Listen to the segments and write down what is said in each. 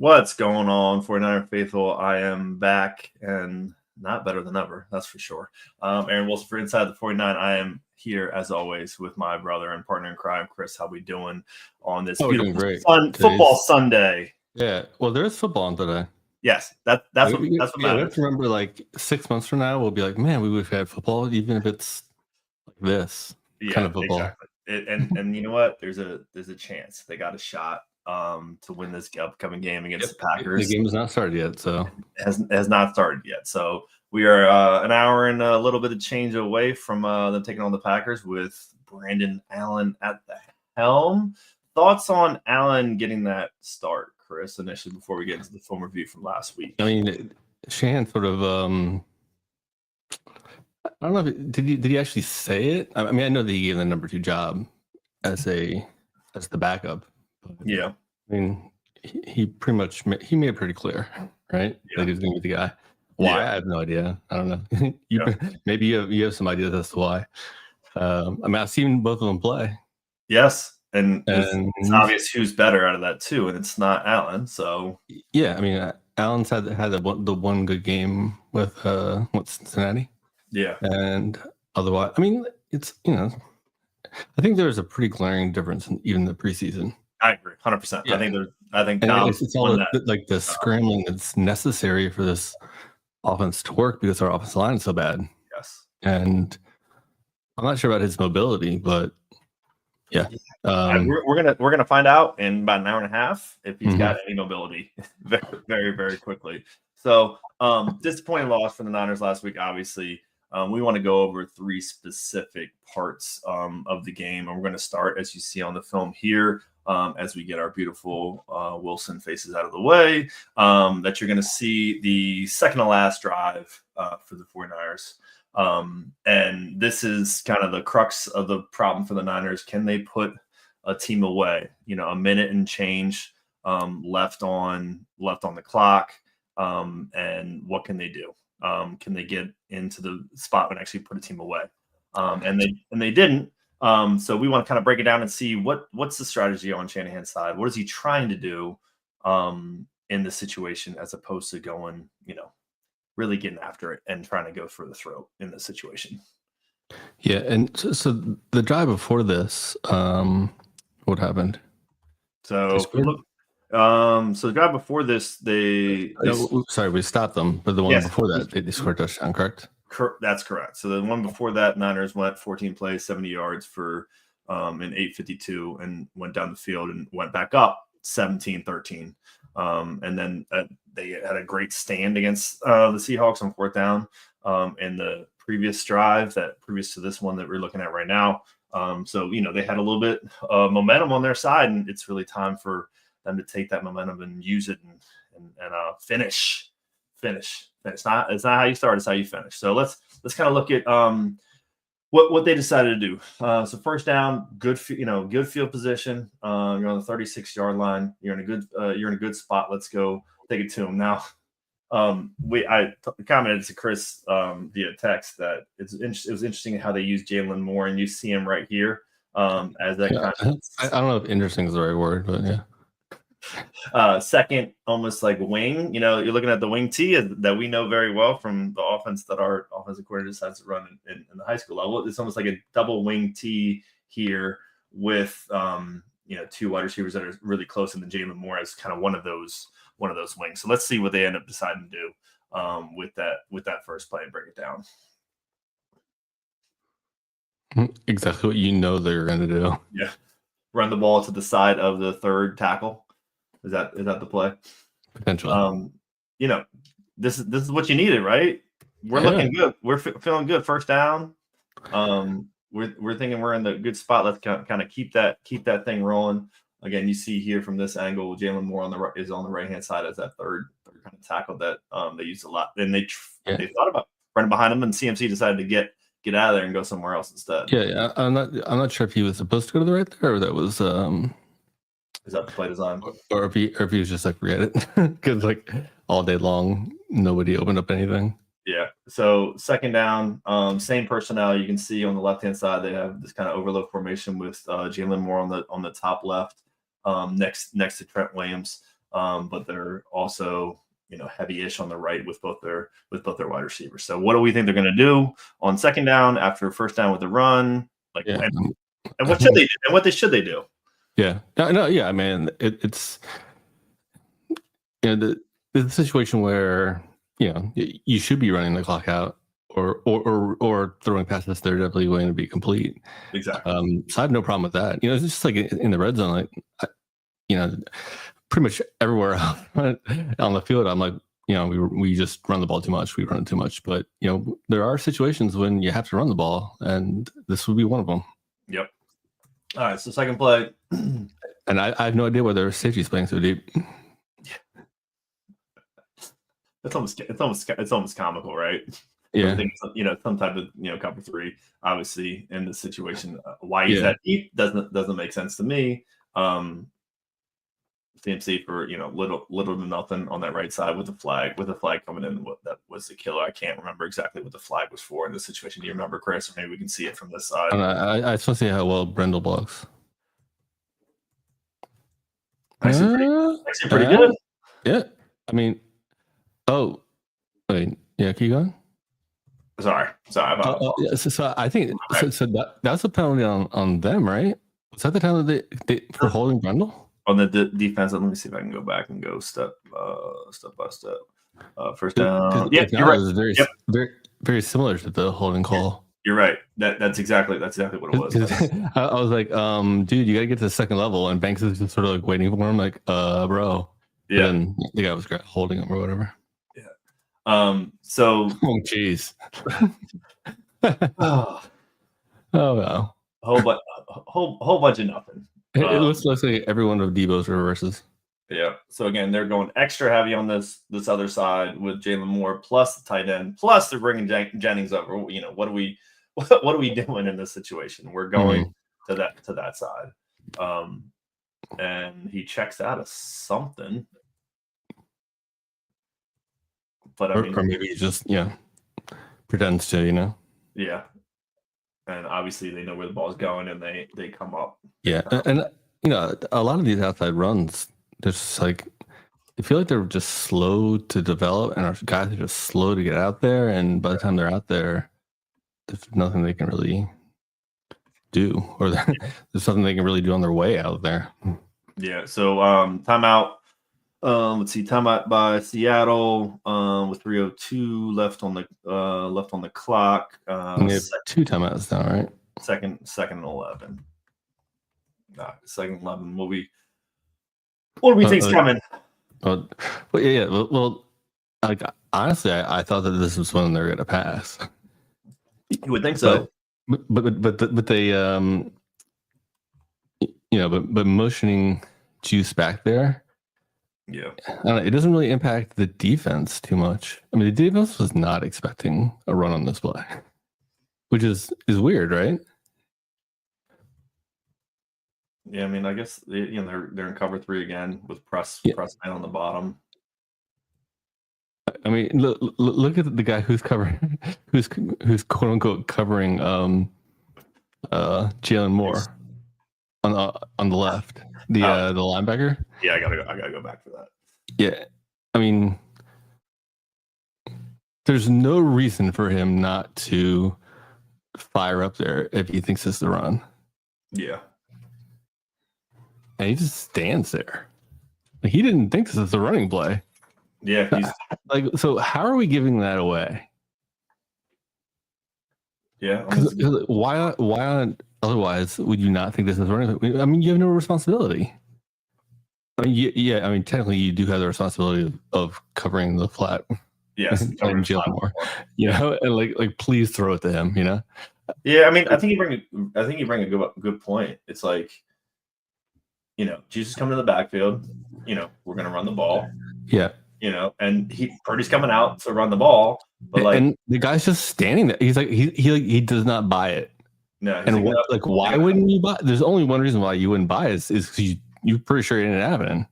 What's going on, 49er faithful? I am back and not better than ever, that's for sure. Aaron Wilson for Inside the 49. I am here, as always, with my brother and partner in crime, Chris. How we doing on this beautiful football Sunday? Yeah, well, there is football on today. Yes, that's what matters. We have to remember, like 6 months from now, we'll be like, man, we would have had football, even if it's like this kind of football. Exactly. And you know what? There's a chance they got a shot to win this upcoming game against the Packers. The game has not started yet, so has not started yet. So we are an hour and a little bit of change away from them taking on the Packers with Brandon Allen at the helm. Thoughts on Allen getting that start, Chris, initially before we get into the film review from last week? I mean, Shanahan sort of I don't know if did he actually say it? I mean, I know that he gave the number 2 job as the backup. Yeah. I mean, he pretty much made it pretty clear, right? Yeah. That he was going to be the guy. Why? Yeah. I have no idea. I don't know. Maybe you have some ideas as to why. I mean, I've seen both of them play. Yes, and it's obvious who's better out of that too, and it's not Allen. So yeah, I mean, Allen's had the one good game with Cincinnati. Yeah, and otherwise, I mean, it's I think there's a pretty glaring difference in even the preseason. I agree, 100%. Yeah. I think it's all the scrambling that's necessary for this offense to work because our offensive line is so bad. Yes, and I'm not sure about his mobility, but yeah, we're gonna find out in about an hour and a half if he's got any mobility very, very, very quickly. So disappointing loss for the Niners last week, obviously. We want to go over 3 specific parts of the game. And we're going to start, as you see on the film here, as we get our beautiful Wilson faces out of the way, that you're going to see the second to last drive for the 49ers. And this is kind of the crux of the problem for the Niners. Can they put a team away? A minute and change left on the clock. And what can they do? Can they get into the spot and actually put a team away? And they didn't. So we want to kind of break it down and see what's the strategy on Shanahan's side. What is he trying to do in this situation as opposed to going, really getting after it and trying to go for the throat in this situation. Yeah, and so the drive before this, what happened? So the drive before this, we stopped them, but the one before that, they scored a touchdown, correct? That's correct. So the one before that, Niners went 14 plays, 70 yards for an 8:52 and went down the field and went back up 17-13. And then they had a great stand against the Seahawks on 4th down in the previous drive, that previous to this one that we're looking at right now. So they had a little bit of momentum on their side, and it's really time for them to take that momentum and use it and finish. It's not how you start, it's how you finish. So let's kind of look at what they decided to do. So first down, good field position. You're on the 36-yard line. You're in a good spot. Let's go take it to them now. I commented to Chris via text that it was interesting how they used Jalen Moore, and you see him right here as that. I don't know if interesting is the right word, but yeah. Second, almost like wing. You're looking at the wing T that we know very well from the offense that our offensive coordinator decides to run in the high school level. It's almost like a double wing T here with 2 wide receivers that are really close, and then Jalen Moore as kind of one of those wings. So let's see what they end up deciding to do with that first play and break it down. Exactly what they're going to do. Yeah, run the ball to the side of the third tackle. Is that the play? Potentially. This is what you needed, right? We're looking good. We're feeling good. First down. We're thinking we're in the good spot. Let's kind of keep that thing rolling. Again, you see here from this angle, Jalen Moore is on the right hand side as that third kind of tackle that they use a lot. And they thought about running behind him, and CMC decided to get out of there and go somewhere else instead. Yeah. I'm not sure if he was supposed to go to the right there, or that was. Is that the play design? Or if he was just like, forget it. Because like all day long, nobody opened up anything. Yeah. So second down, same personnel. You can see on the left-hand side, they have this kind of overload formation with Jalen Moore on the top left, next to Trent Williams. but they're also heavy-ish on the right with both their wide receivers. So what do we think they're going to do on second down after first down with the run? Like, Yeah. and what should they do? And what should they do? Yeah. No. Yeah. I mean, it's the situation where you should be running the clock out or throwing passes that are definitely going to be complete. Exactly. So I have no problem with that. It's just like in the red zone, pretty much everywhere on the field, I'm like, we just run the ball too much. We run it too much. But, there are situations when you have to run the ball, and this would be one of them. Yep. All right, so second play. And I have no idea whether safety's playing so deep. It's almost comical, right? Yeah. Some type of cover three, obviously in this situation. Why is that deep doesn't make sense to me. CMC for little to nothing on that right side with the flag coming in. That was the killer. I can't remember exactly what the flag was for in this situation. Do you remember, Chris? Or maybe we can see it from this side. I just want to see how well Brendel blocks. Actually pretty good. Yeah, I mean, wait, yeah, keep going. Sorry. So I think so that's a penalty on them, right? Was that the penalty for holding Brendel? On the defense, let me see if I can go back and go step by step. First down. Yeah, you're right. Very, very, very similar to the holding call. You're right. That's exactly what it was. I was like, dude, you gotta get to the second level, and Banks is just sort of like waiting for him, like, bro. Yeah. And the guy was holding him or whatever. Yeah. So. Oh, jeez. Oh well. Whole bunch of nothing. It looks like every one of Debo's reverses. Yeah. So again, they're going extra heavy on this other side with Jalen Moore plus the tight end, plus they're bringing Jennings over. What are we doing in this situation? We're going to that side, and he checks out of something. But or maybe he just pretends to Yeah. And obviously they know where the ball's going, and they come up. Yeah, and a lot of these outside runs, they're just like, I feel like they're just slow to develop, and our guys are just slow to get out there. And by the time they're out there, there's nothing they can really do, or there's something they can really do on their way out there. Yeah. So timeout. Let's see, timeout by Seattle with 3:02 left on the clock. We have 2 timeouts now, right? Second and 11. Second 11. What do we think's coming? Well, yeah. Well, like, honestly, I thought that this was one they're going to pass. You would think so, but they but motioning Juice back there. Yeah, it doesn't really impact the defense too much. I mean, the defense was not expecting a run on this play, which is weird, right? Yeah, I mean, I guess they're in cover 3 again with press man on the bottom. I mean, look at the guy who's covering, who's quote unquote covering Jalen Moore on the left, the linebacker. Yeah, I gotta go back for that. Yeah, I mean, there's no reason for him not to fire up there if he thinks it's the run. Yeah, and he just stands there. Like, he didn't think this is a running play. Yeah, he's so how are we giving that away? Yeah, why otherwise would you not think this is running? I mean, you have no responsibility. I mean, technically, you do have the responsibility of covering the flat. Yes, and Jalen Moore. And like, please throw it to him. Yeah, I mean, I think you bring a good point. It's like, Jesus coming to the backfield. We're gonna run the ball. Yeah. And Purdy's coming out to run the ball, but and the guy's just standing there. He's like, he does not buy it. No, and why wouldn't you buy? There's only one reason why you wouldn't buy it is because you're pretty sure it didn't happen.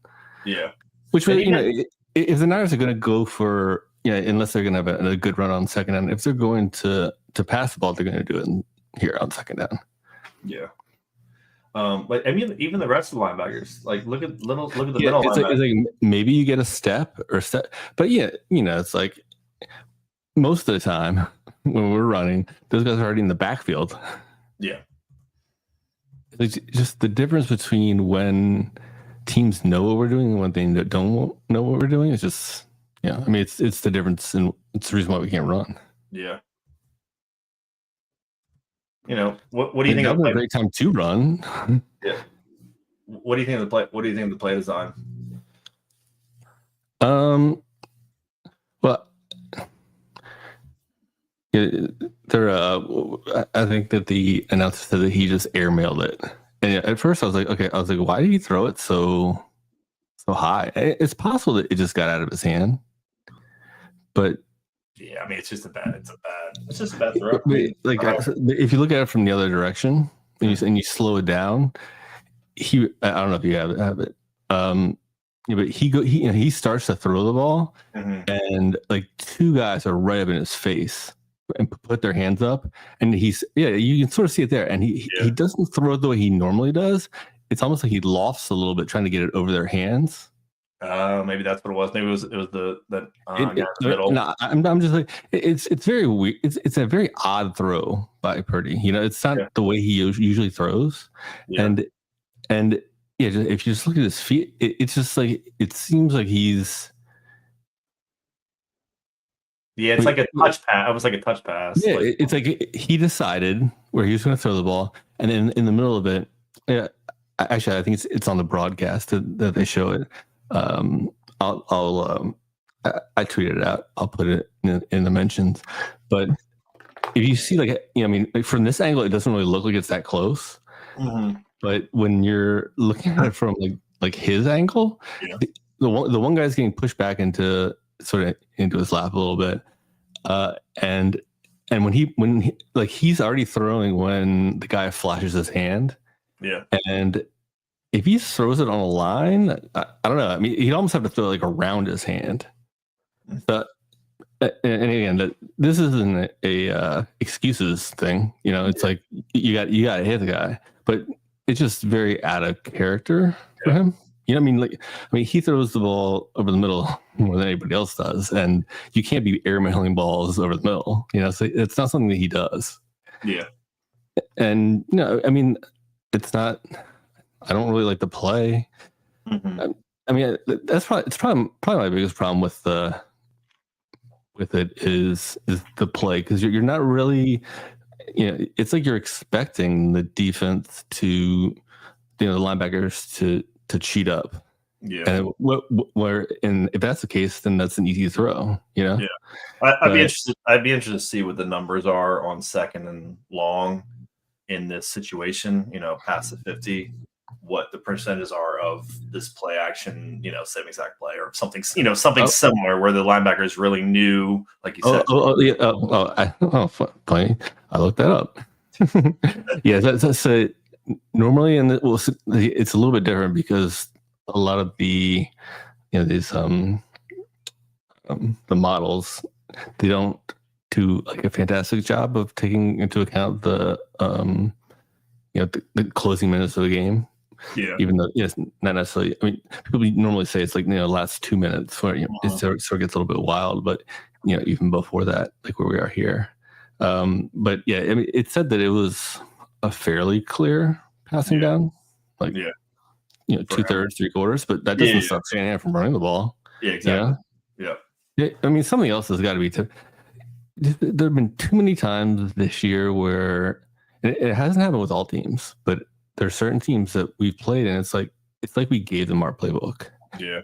Yeah. Which way, if the Niners are going to go for, unless they're going to have a good run on second down, if they're going to pass the ball, they're going to do it here on second down. Yeah. But I mean, even the rest of the linebackers, like look at the Yeah, middle it's linebackers. like maybe you get a step, but yeah, it's like most of the time when we're running, those guys are already in the backfield. Yeah. It's just the difference between when teams know what we're doing and when they don't know what we're doing is just, I mean, it's the difference, and it's the reason why we can't run. Yeah. What do you think That of the was play? a great time to run. Yeah. What do you think of the play? What do you think of the play design? Well, I think that the announcer said that he just airmailed it, and at first I was like, why did he throw it so high? It's possible that it just got out of his hand, but yeah, I mean, it's just a bad throw. Like if you look at it from the other direction and you slow it down, I don't know if you have it. But he starts to throw the ball, and like two guys are right up in his face and put their hands up, and you can sort of see it there, and he doesn't throw it the way he normally does. It's almost like he lofts a little bit trying to get it over their hands. Maybe that's what it was. Maybe it was the guy in the middle. No, I'm just like, it's very weird. It's a very odd throw by Purdy. It's not the way he usually throws, and if you just look at his feet, it's just like it seems like he's. Yeah, it's like a touch pass. It was like a touch pass. Yeah, it's like he decided where he was going to throw the ball, and then in the middle of it, actually, I think it's on the broadcast that they show it. I tweeted it out. I'll put it in the mentions. But if you see, from this angle, it doesn't really look like it's that close. Mm-hmm. But when you're looking at it from like his angle, the one guy's getting pushed back into his lap a little bit, and when he's already throwing when the guy flashes his hand, and if he throws it on a line, I don't know. I mean, he'd almost have to throw it around his hand. But and again, this isn't a excuses thing. It's like you got to hit the guy, but it's just very out of character for him. I mean, he throws the ball over the middle more than anybody else does, and you can't be airmailing balls over the middle. So it's not something that he does. Yeah, and I mean, it's not. I don't really like the play. Mm-hmm. I mean, it's probably my biggest problem with it is the play, because you're not really, it's like you're expecting the defense to, the linebackers to cheat up. Yeah. And if that's the case, then that's an easy throw. Yeah. I'd be interested to see what the numbers are on second and long in this situation. Past the 50. What the percentages are of this play action, same exact play or something, similar where the linebackers really knew, like you said. Funny. I looked that up. Yeah, that's normally, and it's a little bit different because a lot of the, these the models, they don't do a fantastic job of taking into account the the closing minutes of the game. Yeah. Even though it's not necessarily. I mean, people normally say it's last 2 minutes where it sort of gets a little bit wild, but even before that, like where we are here. But yeah, I mean, it said that it was a fairly clear passing down, 2/3, 3/4, but that doesn't stop Shanahan from running the ball. Yeah, exactly. Yeah. I mean, something else has got to be. There have been too many times this year where it hasn't happened with all teams, but there are certain teams that we've played, and it's like we gave them our playbook. Yeah.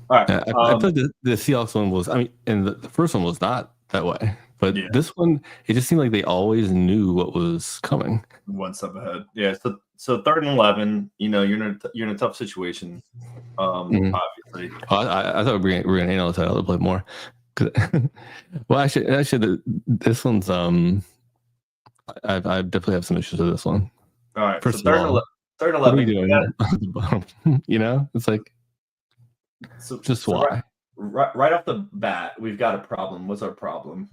All right. I feel like the Seahawks one was. I mean, and the first one was not that way, but this one, it just seemed like they always knew what was coming. One step ahead. Yeah. So 3rd and 11. You're in a tough situation. Obviously. I thought we were going to analyze how to play more. Well, actually, this one's I definitely have some issues with this one. All right. First, so 3rd and 11. What are we doing? It's like, why? Right off the bat, we've got a problem. What's our problem?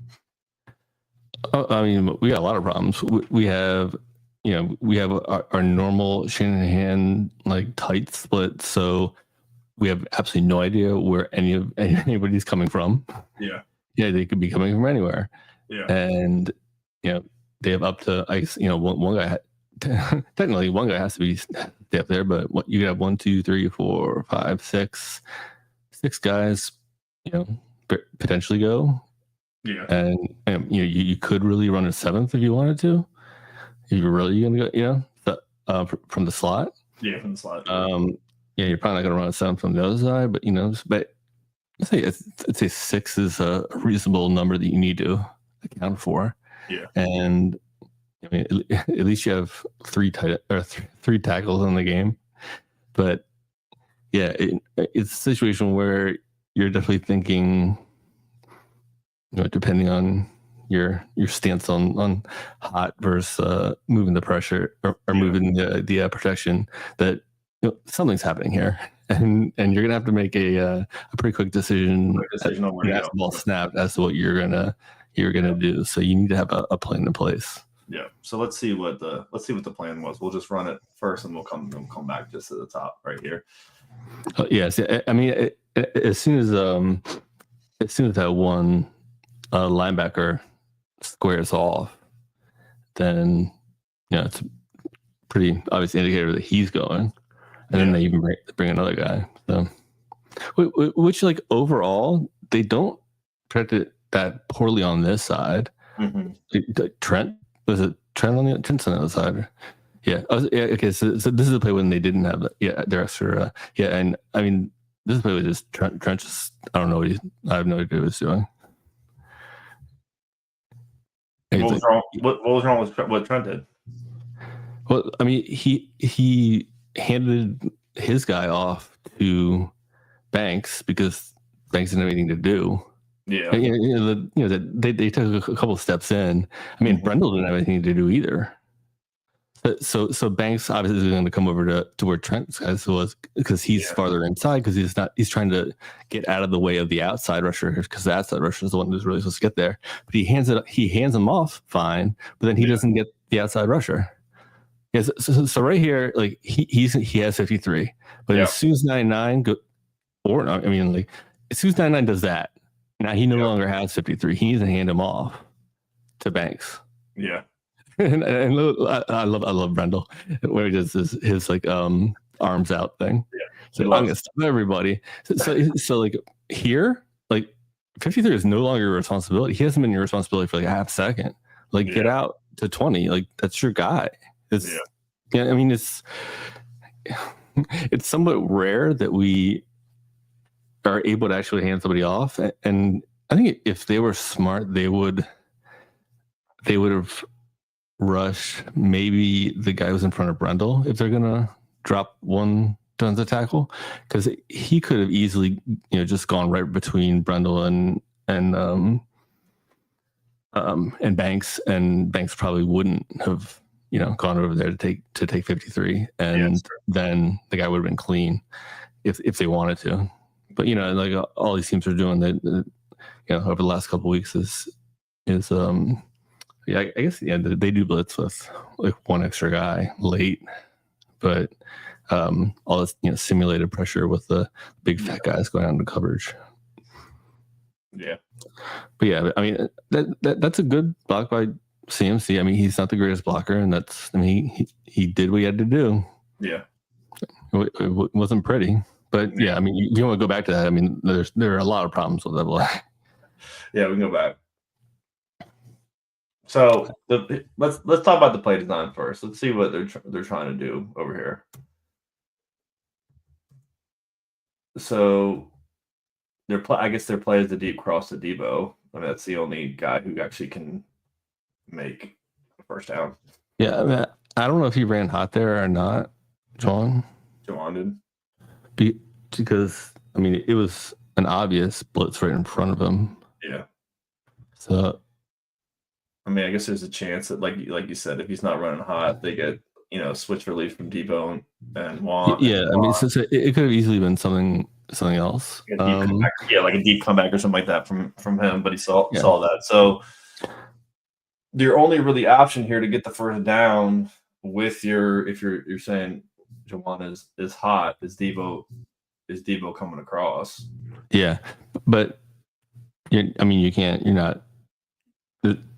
I mean, we got a lot of problems. We have we have our normal Shanahan like tight split, so we have absolutely no idea where anybody's coming from. Yeah, they could be coming from anywhere. yeah, And they have up to ice. One guy technically one guy has to be up there, but you could have 1, 2, 3, 4, 5, 6 guys, potentially go. yeah. And you could really run a 7th if you wanted to. If you're really gonna go, from the slot. Yeah, from the slot. You're probably not gonna run a 7th from the other side, but but I'd say 6 is a reasonable number that you need to account for. Yeah, and I mean, at least you have 3 tackles in the game. But yeah, it's a situation where you're definitely thinking, depending on your stance on hot versus moving the pressure or moving the protection, that something's happening here, and you're gonna have to make a pretty quick decision on where the ball snapped as to what you're gonna do. So you need to have a plan in place. Yeah. So let's see what the plan was. We'll just run it first, and we'll come back just to the top right here. Yes, I mean, as soon as that one linebacker squares off, then it's a pretty obvious indicator that he's going, and then they even bring another guy. So, which like overall, they don't protect it that poorly on this side. Mm-hmm. Trent Trent's on the other side. Yeah. Okay. So this is the play when they didn't have their extra. And I mean, this play was just Trent just, I don't know I have no idea what he was doing. What was wrong with what Trent did? Well, I mean, he handed his guy off to Banks because Banks didn't have anything to do. Yeah. They took a couple of steps in. I mean, Brendel didn't have anything to do either. So Banks obviously is going to come over to where Trent's guys was because he's farther inside because he's trying to get out of the way of the outside rusher because the outside rusher is the one who's really supposed to get there. But he hands him off fine, but then he doesn't get the outside rusher. Yeah, so right here, like he has 53, but as soon as 99 as soon as 99 does that, now he no longer has 53. He needs to hand him off to Banks. Yeah. and I love Brendel where he does his like arms out thing. Yeah. So I'm gonna stop everybody. So like here, like 53 is no longer your responsibility. He hasn't been your responsibility for like a half second. Like get out to 20. Like that's your guy. I mean it's somewhat rare that we are able to actually hand somebody off. And I think if they were smart, they would have rushed maybe the guy who's in front of Brendel if they're gonna drop one tons of tackle, because he could have easily just gone right between Brendel and Banks, and Banks probably wouldn't have gone over there to take 53, and then the guy would have been clean if they wanted to. But like all these teams are doing that over the last couple of weeks is I guess they do blitz with like one extra guy late, but all this simulated pressure with the big fat guys going on to coverage. Yeah, but yeah, I mean that's a good block by CMC. I mean he's not the greatest blocker, and he did what he had to do. Yeah, it wasn't pretty, but I mean if you want to go back to that, I mean there are a lot of problems with that block. Yeah, we can go back. So let's talk about the play design first. Let's see what they're trying to do over here. So I guess their play is the deep cross to Debo. I mean that's the only guy who actually can make a first down. Yeah, I mean, I don't know if he ran hot there or not, John did. Because I mean it was an obvious blitz right in front of him. Yeah. So I mean, I guess there's a chance that, like you said, if he's not running hot, they get switch relief from Debo and Juan. Yeah, I mean, so it could have easily been something else. Like a deep comeback or something like that from him, but he saw that. So their only really option here to get the first down with your if you're saying Jawan is hot, is Debo coming across? Yeah, but I mean, you can't. You're not.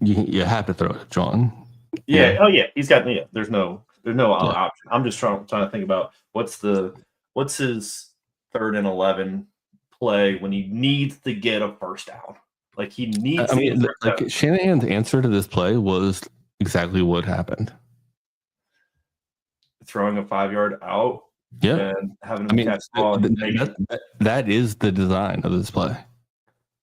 You have to throw it, John. Yeah. Yeah. Oh yeah. He's got. Yeah. There's no Yeah. option. I'm just trying to think about what's his 3rd and 11 play when he needs to get a first down. Like he needs. I mean, like Shanahan's answer to this play was exactly what happened. Throwing a 5-yard out. Yeah. And having him catch the ball. That is the design of this play.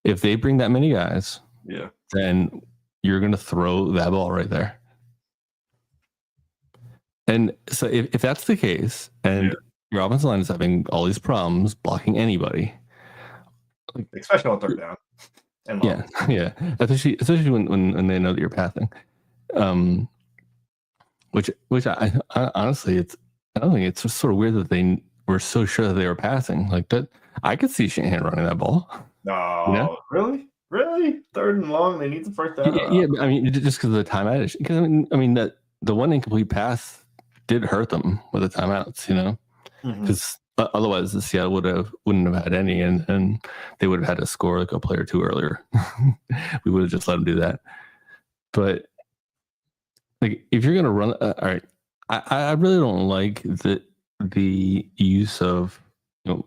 If they bring that many guys, yeah, then you're going to throw that ball right there. And so if that's the case, and your offensive line is having all these problems blocking anybody, especially on 3rd down. And yeah, especially when they know that you're passing. Which I honestly, I don't think it's just sort of weird that they were so sure that they were passing like that. I could see Shanahan running that ball. No, you know? Really? 3rd and long, they need the first down. Yeah, I mean, just because of the timeout. Because I mean that the one incomplete pass did hurt them with the timeouts, you know, because otherwise the Seattle wouldn't have had any, and they would have had to score like a play or two earlier. We would have just let them do that. But like, if you're gonna run, all right, I really don't like the use of, you know,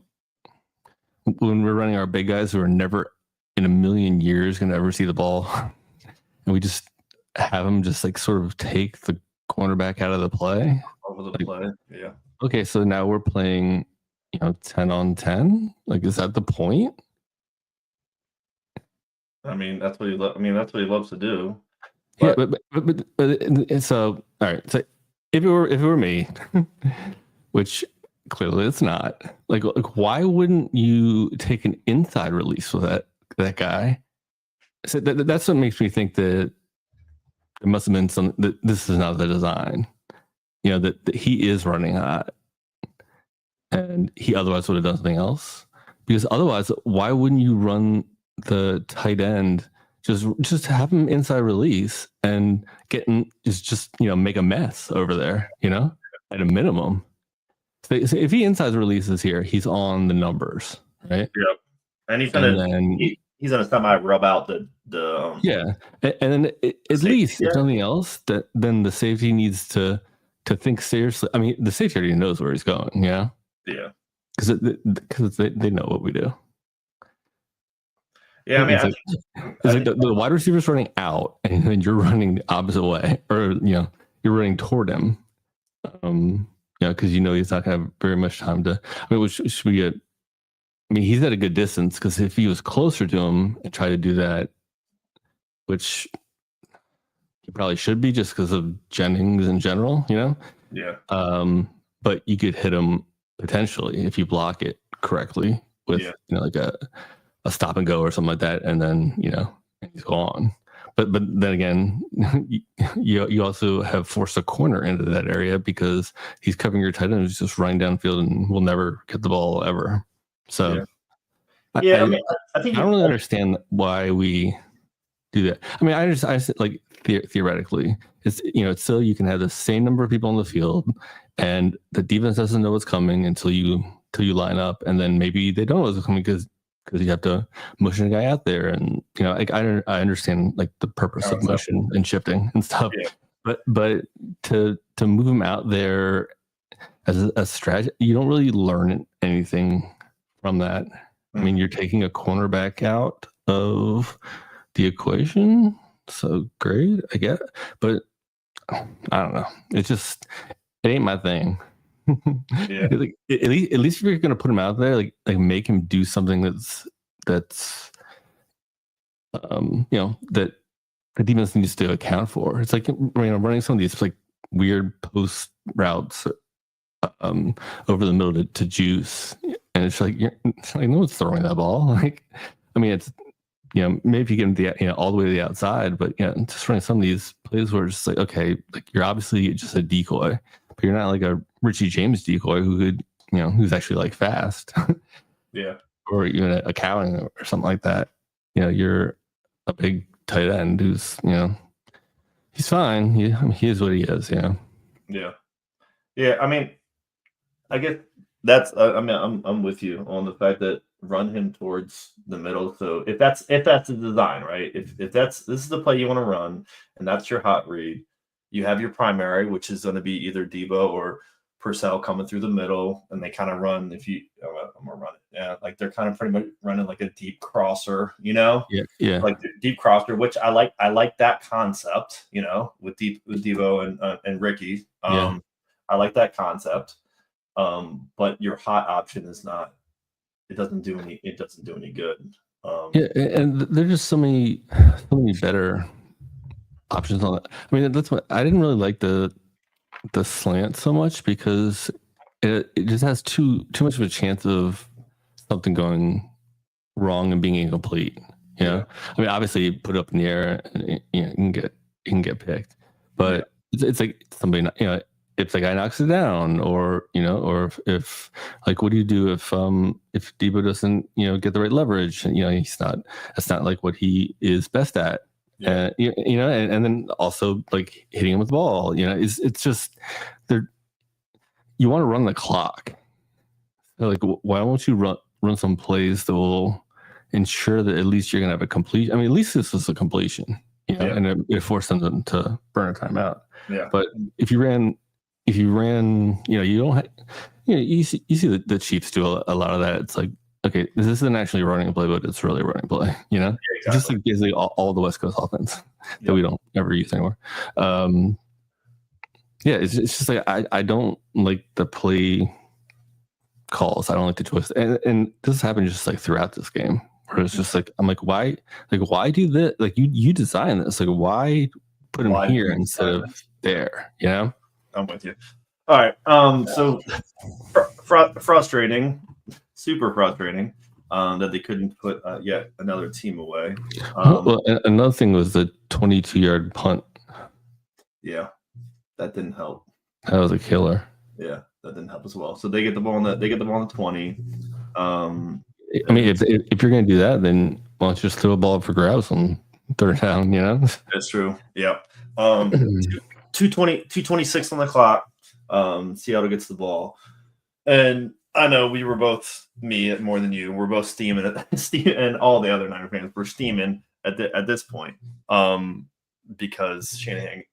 when we're running our big guys who are never in a million years gonna ever see the ball, and we just have them just like sort of take the cornerback out of the play. Yeah. Okay, so now we're playing, 10 on 10. Like, is that the point? I mean, that's what he loves to do. But, yeah, but so all right. So if it were me, which clearly it's not, like why wouldn't you take an inside release with that guy? So that's what makes me think that there must have been that this is not the design. That he is running hot, and he otherwise would have done something else. Because otherwise, why wouldn't you run the tight end? Just have him inside release and just make a mess over there. At a minimum. So if he inside releases here, he's on the numbers, right? Yep. And he's gonna somehow rub out the yeah, and then at least if nothing else, then the safety needs to think seriously. I mean, the safety already knows where he's going. Yeah, because they know what we do. Yeah, I mean, it's like the wide receiver's running out, and then you're running the opposite way, or you're running toward him. Because he's not gonna have very much time to. I mean, which should be good. I mean, he's at a good distance, because if he was closer to him and tried to do that, which he probably should be just because of Jennings in general, Yeah. But you could hit him potentially if you block it correctly with like a stop and go or something like that, and then he's gone. But then again, you also have forced a corner into that area because he's covering your tight end who's just running downfield and will never get the ball ever. So I think I don't really understand why we do that. I mean, I just like theoretically, it's it's so you can have the same number of people on the field, and the defense doesn't know what's coming until you line up, and then maybe they don't know what's coming because you have to motion a guy out there, and like I understand like the purpose of motion and shifting and stuff, but to move him out there as a strategy, you don't really learn anything from that. I mean, you're taking a cornerback out of the equation, so great, I get it, but I don't know. It ain't my thing. Yeah. Like, at least if you're gonna put him out there, like make him do something that's that the defense needs to account for. It's like running some of these like weird post routes over the middle to juice, and it's like no one's throwing that ball. Like, I mean, it's maybe you get him all the way to the outside, but just running some of these plays where it's just like, okay, like you're obviously just a decoy, but you're not like a Richie James decoy who could who's actually like fast. Yeah. Or even a Cowing or something like that. You're a big tight end who's he's fine. He is what he is. Yeah. Yeah. I mean, I guess that's. I mean, I'm with you on the fact that run him towards the middle. So if that's the design, right? If this is the play you want to run, and that's your hot read, you have your primary, which is going to be either Debo or Purcell coming through the middle, and they kind of run. If you, I'm gonna run it. Yeah, like they're kind of pretty much running like a deep crosser, Yeah. like the deep crosser, which I like. I like that concept, with Debo and Ricky. I like that concept. But your hot option is not. It doesn't do any good. Yeah, and there's just so many better options on it. I mean, that's what I didn't really like the slant so much because it just has too much of a chance of something going wrong and being incomplete. I mean, obviously, you put it up in the air, and you can get picked, but it's like somebody, if the guy knocks it down, or or if like, what do you do if Debo doesn't get the right leverage, and that's not like what he is best at. And then also like hitting him with the ball, it's just there. You want to run the clock. Like, why won't you run some plays that will ensure that at least you're gonna have a complete. I mean, at least this was a completion, and it forced them to burn a timeout. Yeah. But if you ran, you don't have, you see the Chiefs do a lot of that. It's like, okay, this isn't actually a running play, but it's really a running play. Exactly. Just like basically all the West Coast offense that we don't ever use anymore. It's just like I don't like the play calls. I don't like the choice, and this happened just like throughout this game, where it's just like, I'm like, why do this? Like, you design this, like, why put him here instead of there? I'm with you. All right. So frustrating, super frustrating, that they couldn't put yet another team away. Well, another thing was the 22-yard punt. Yeah, that didn't help. That was a killer. Yeah, that didn't help as well. So they get the ball on the 20. I mean, if you're going to do that, then why don't you just throw a ball up for grabs on third down? That's true. Yep. 2:26 on the clock. Seattle gets the ball, and I know we were both, me more than you, we're both steaming, and all the other Niner fans were steaming at this point, because Shanahan,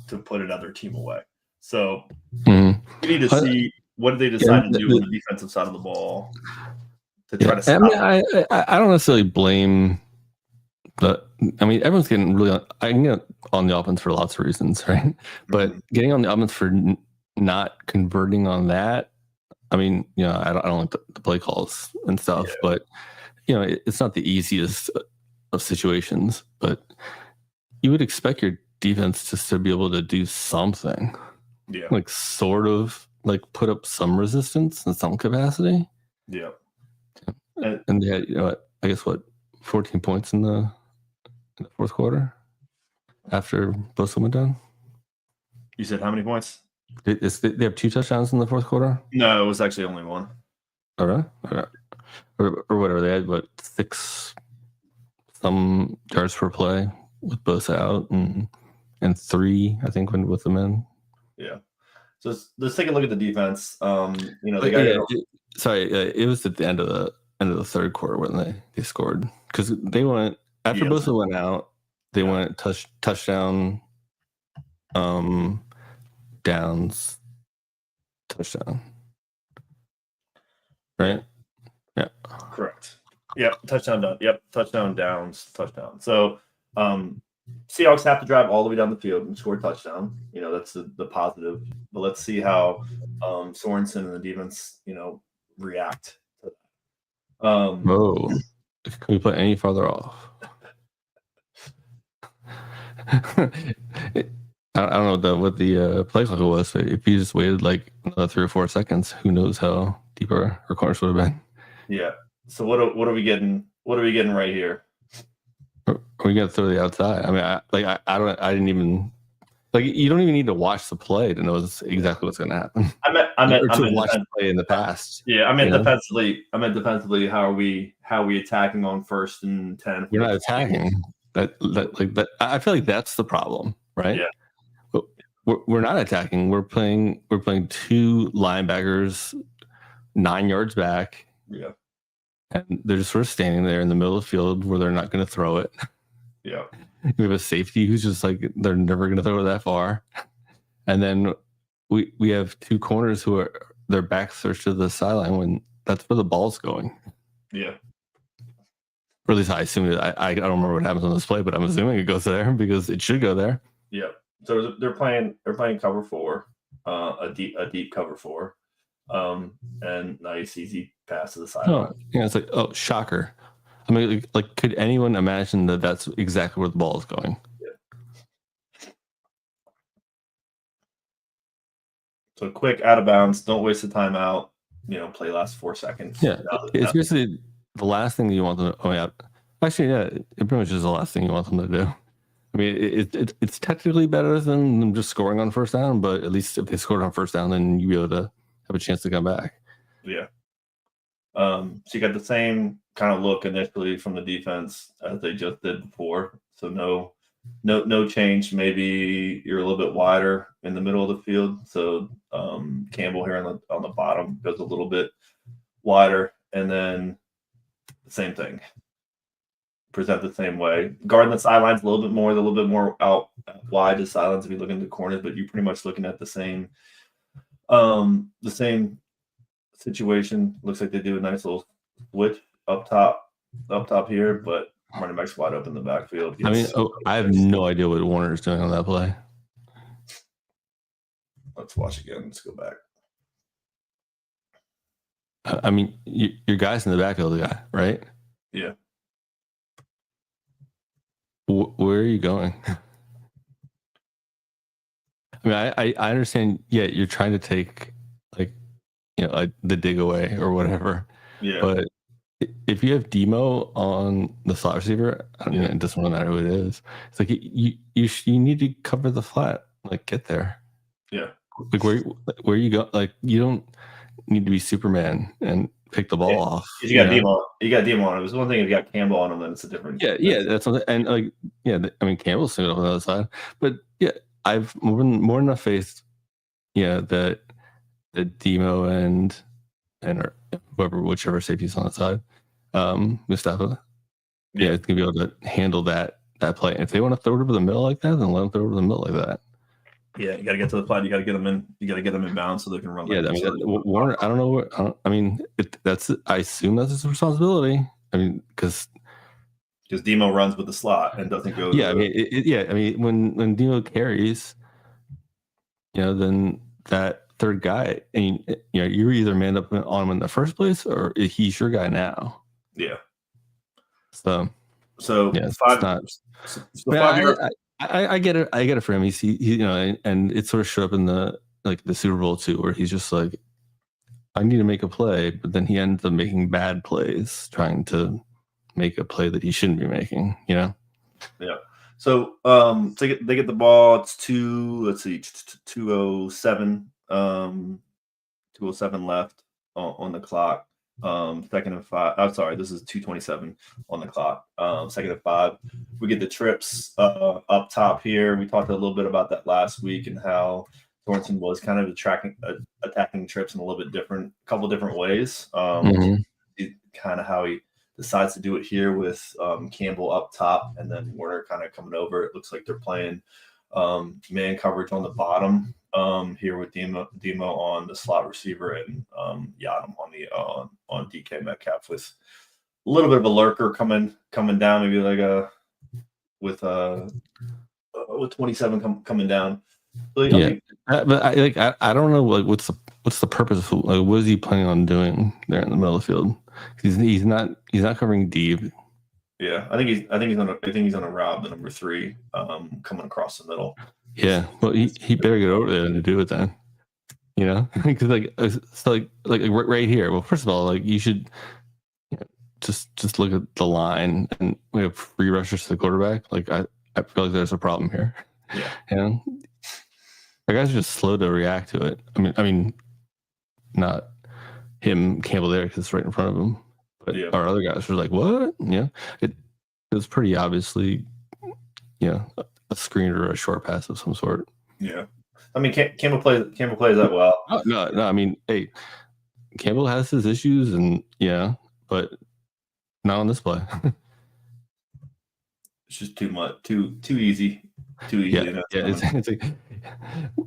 to put another team away. So we need to see what did they decide to do on the defensive side of the ball to try to stop. I mean, I don't necessarily blame everyone's getting really I can get on the offense for lots of reasons, right? But getting on the offense for not converting on that, I mean, I don't like the play calls and stuff, but it's not the easiest of situations. But you would expect your defense just to be able to do something, like sort of like put up some resistance in some capacity. Yeah, and they had, I guess 14 points in the fourth quarter after Bosa went down. You said how many points? They have 2 touchdowns in the fourth quarter? No, it was actually only one. All right. Or whatever. They had 6 some yards per play with Bosa out, and 3, I think, when with them in. Yeah. So let's take a look at the defense. It was at the end of the third quarter when they scored, because they went after Bosa went out. They went touchdown, downs, touchdown. Right? Yeah. Correct. Yep. Touchdown done. Yep. Touchdown, downs, touchdown. So Seahawks have to drive all the way down the field and score a touchdown. That's the positive. But let's see how Sorensen and the defense, react to that. Whoa. Can we play any farther off? I don't know what the play clock was, but if you just waited like another 3 or 4 seconds, who knows how deep our corners would have been. Yeah. So what are we getting? What are we getting right here? Are we gonna throw the outside? I mean, I didn't even like. You don't even need to watch the play to know exactly what's gonna happen. I meant watch the play in the past. Yeah, I meant defensively. How are we attacking on 1st and 10? We're not attacking. That I feel like that's the problem, right? Yeah. we're not attacking. We're playing 2 linebackers 9 yards back. Yeah. And they're just sort of standing there in the middle of the field where they're not going to throw it. Yeah. We have a safety who's just like, they're never going to throw it that far. And then we have 2 corners who are, their backs are to the sideline when that's where the ball's going. Yeah. Or at least I assume it. I don't remember what happens on this play, but I'm assuming it goes there because it should go there. Yeah. So they're playing cover 4, a deep cover 4. And nice easy pass to the sideline. Oh, yeah, it's like, oh, shocker. I mean, like could anyone imagine that that's exactly where the ball is going? Yeah. So quick out of bounds. Don't waste the timeout. Play last 4 seconds. Yeah, it's basically the last thing you want them to. Oh yeah, actually, yeah, it pretty much is the last thing you want them to do. I mean, it's technically better than them just scoring on first down, but at least if they scored on first down, then you'll be able to have a chance to come back. Yeah. So you got the same kind of look initially from the defense as they just did before. So no change. Maybe you're a little bit wider in the middle of the field. So Campbell here on the bottom goes a little bit wider, and then the same thing. Present the same way. Guarding the sidelines a little bit more out wide to sidelines if you look into corners, but you're pretty much looking at the same situation. Looks like they do a nice little switch up top here, but running back's wide open in the backfield. I mean, I have no idea what Warner is doing on that play. Let's watch again. Let's go back. I mean, your guy's in the backfield, the guy, right? Yeah. Where are you going? I mean, I understand. Yeah, you're trying to take the dig away or whatever. Yeah. But if you have Demo on the slot receiver, I mean, it doesn't really matter who it is. It's like you need to cover the flat. Like, get there. Yeah. Like where you go? Like, you don't need to be Superman and pick the ball off. You got Demo. You got Demo on it. It was one thing if you got Campbell on him, then it's a different. Yeah, that's something. And like, yeah, I mean, Campbell's sitting on the other side, but yeah, I've more than enough faith, that Demo and whichever safety's on the side, Mustafa, it's gonna be able to handle that play. And if they want to throw it over the middle like that, then let them throw it over the middle like that. Yeah, you got to get to the flat. You got to get them in. You got to get them in bounds so they can run. Yeah, I mean, Warner. I don't know. I mean, I assume that's his responsibility. I mean, because Demo runs with the slot and doesn't go. Yeah, I mean, when Demo carries, then that third guy, I mean, you're either manned up on him in the first place or he's your guy now. Yeah. So yeah, I get it. I get it for him. He and it sort of showed up in the Super Bowl too, where he's just like, I need to make a play, but then he ends up making bad plays, trying to make a play that he shouldn't be making. Yeah. So they get the ball. It's 2:07. 2:07 left on the clock. 2nd and 5. I'm sorry, this is 2:27 on the clock. 2nd and 5. We get the trips up top here. We talked a little bit about that last week and how Thornton was kind of attacking trips in a little bit couple different ways. Kind of how he decides to do it here with Campbell up top and then Warner kind of coming over. It looks like they're playing man coverage on the bottom here with Demo on the slot receiver and Yadam on DK Metcalf with a little bit of a lurker coming down, maybe like with 27 coming down. But I don't know what's the purpose of what is he planning on doing there in the middle of the field? He's not covering deep. Yeah, I think he's on a route, the number 3, coming across the middle. Yeah, well, he better get over there and do it then. Because right here. Well, first of all, you should just look at the line, and we have free rushers to the quarterback. I feel like there's a problem here. Yeah, the guys are just slow to react to it. I mean, not him, Campbell there, because it's right in front of him. But our other guys were like, "What?" Yeah, it was pretty obviously, a screen or a short pass of some sort. Yeah. I mean, Campbell plays that well. No. I mean, hey, Campbell has his issues, and yeah, but not on this play. It's just too much, too easy, too easy. Yeah. It's like,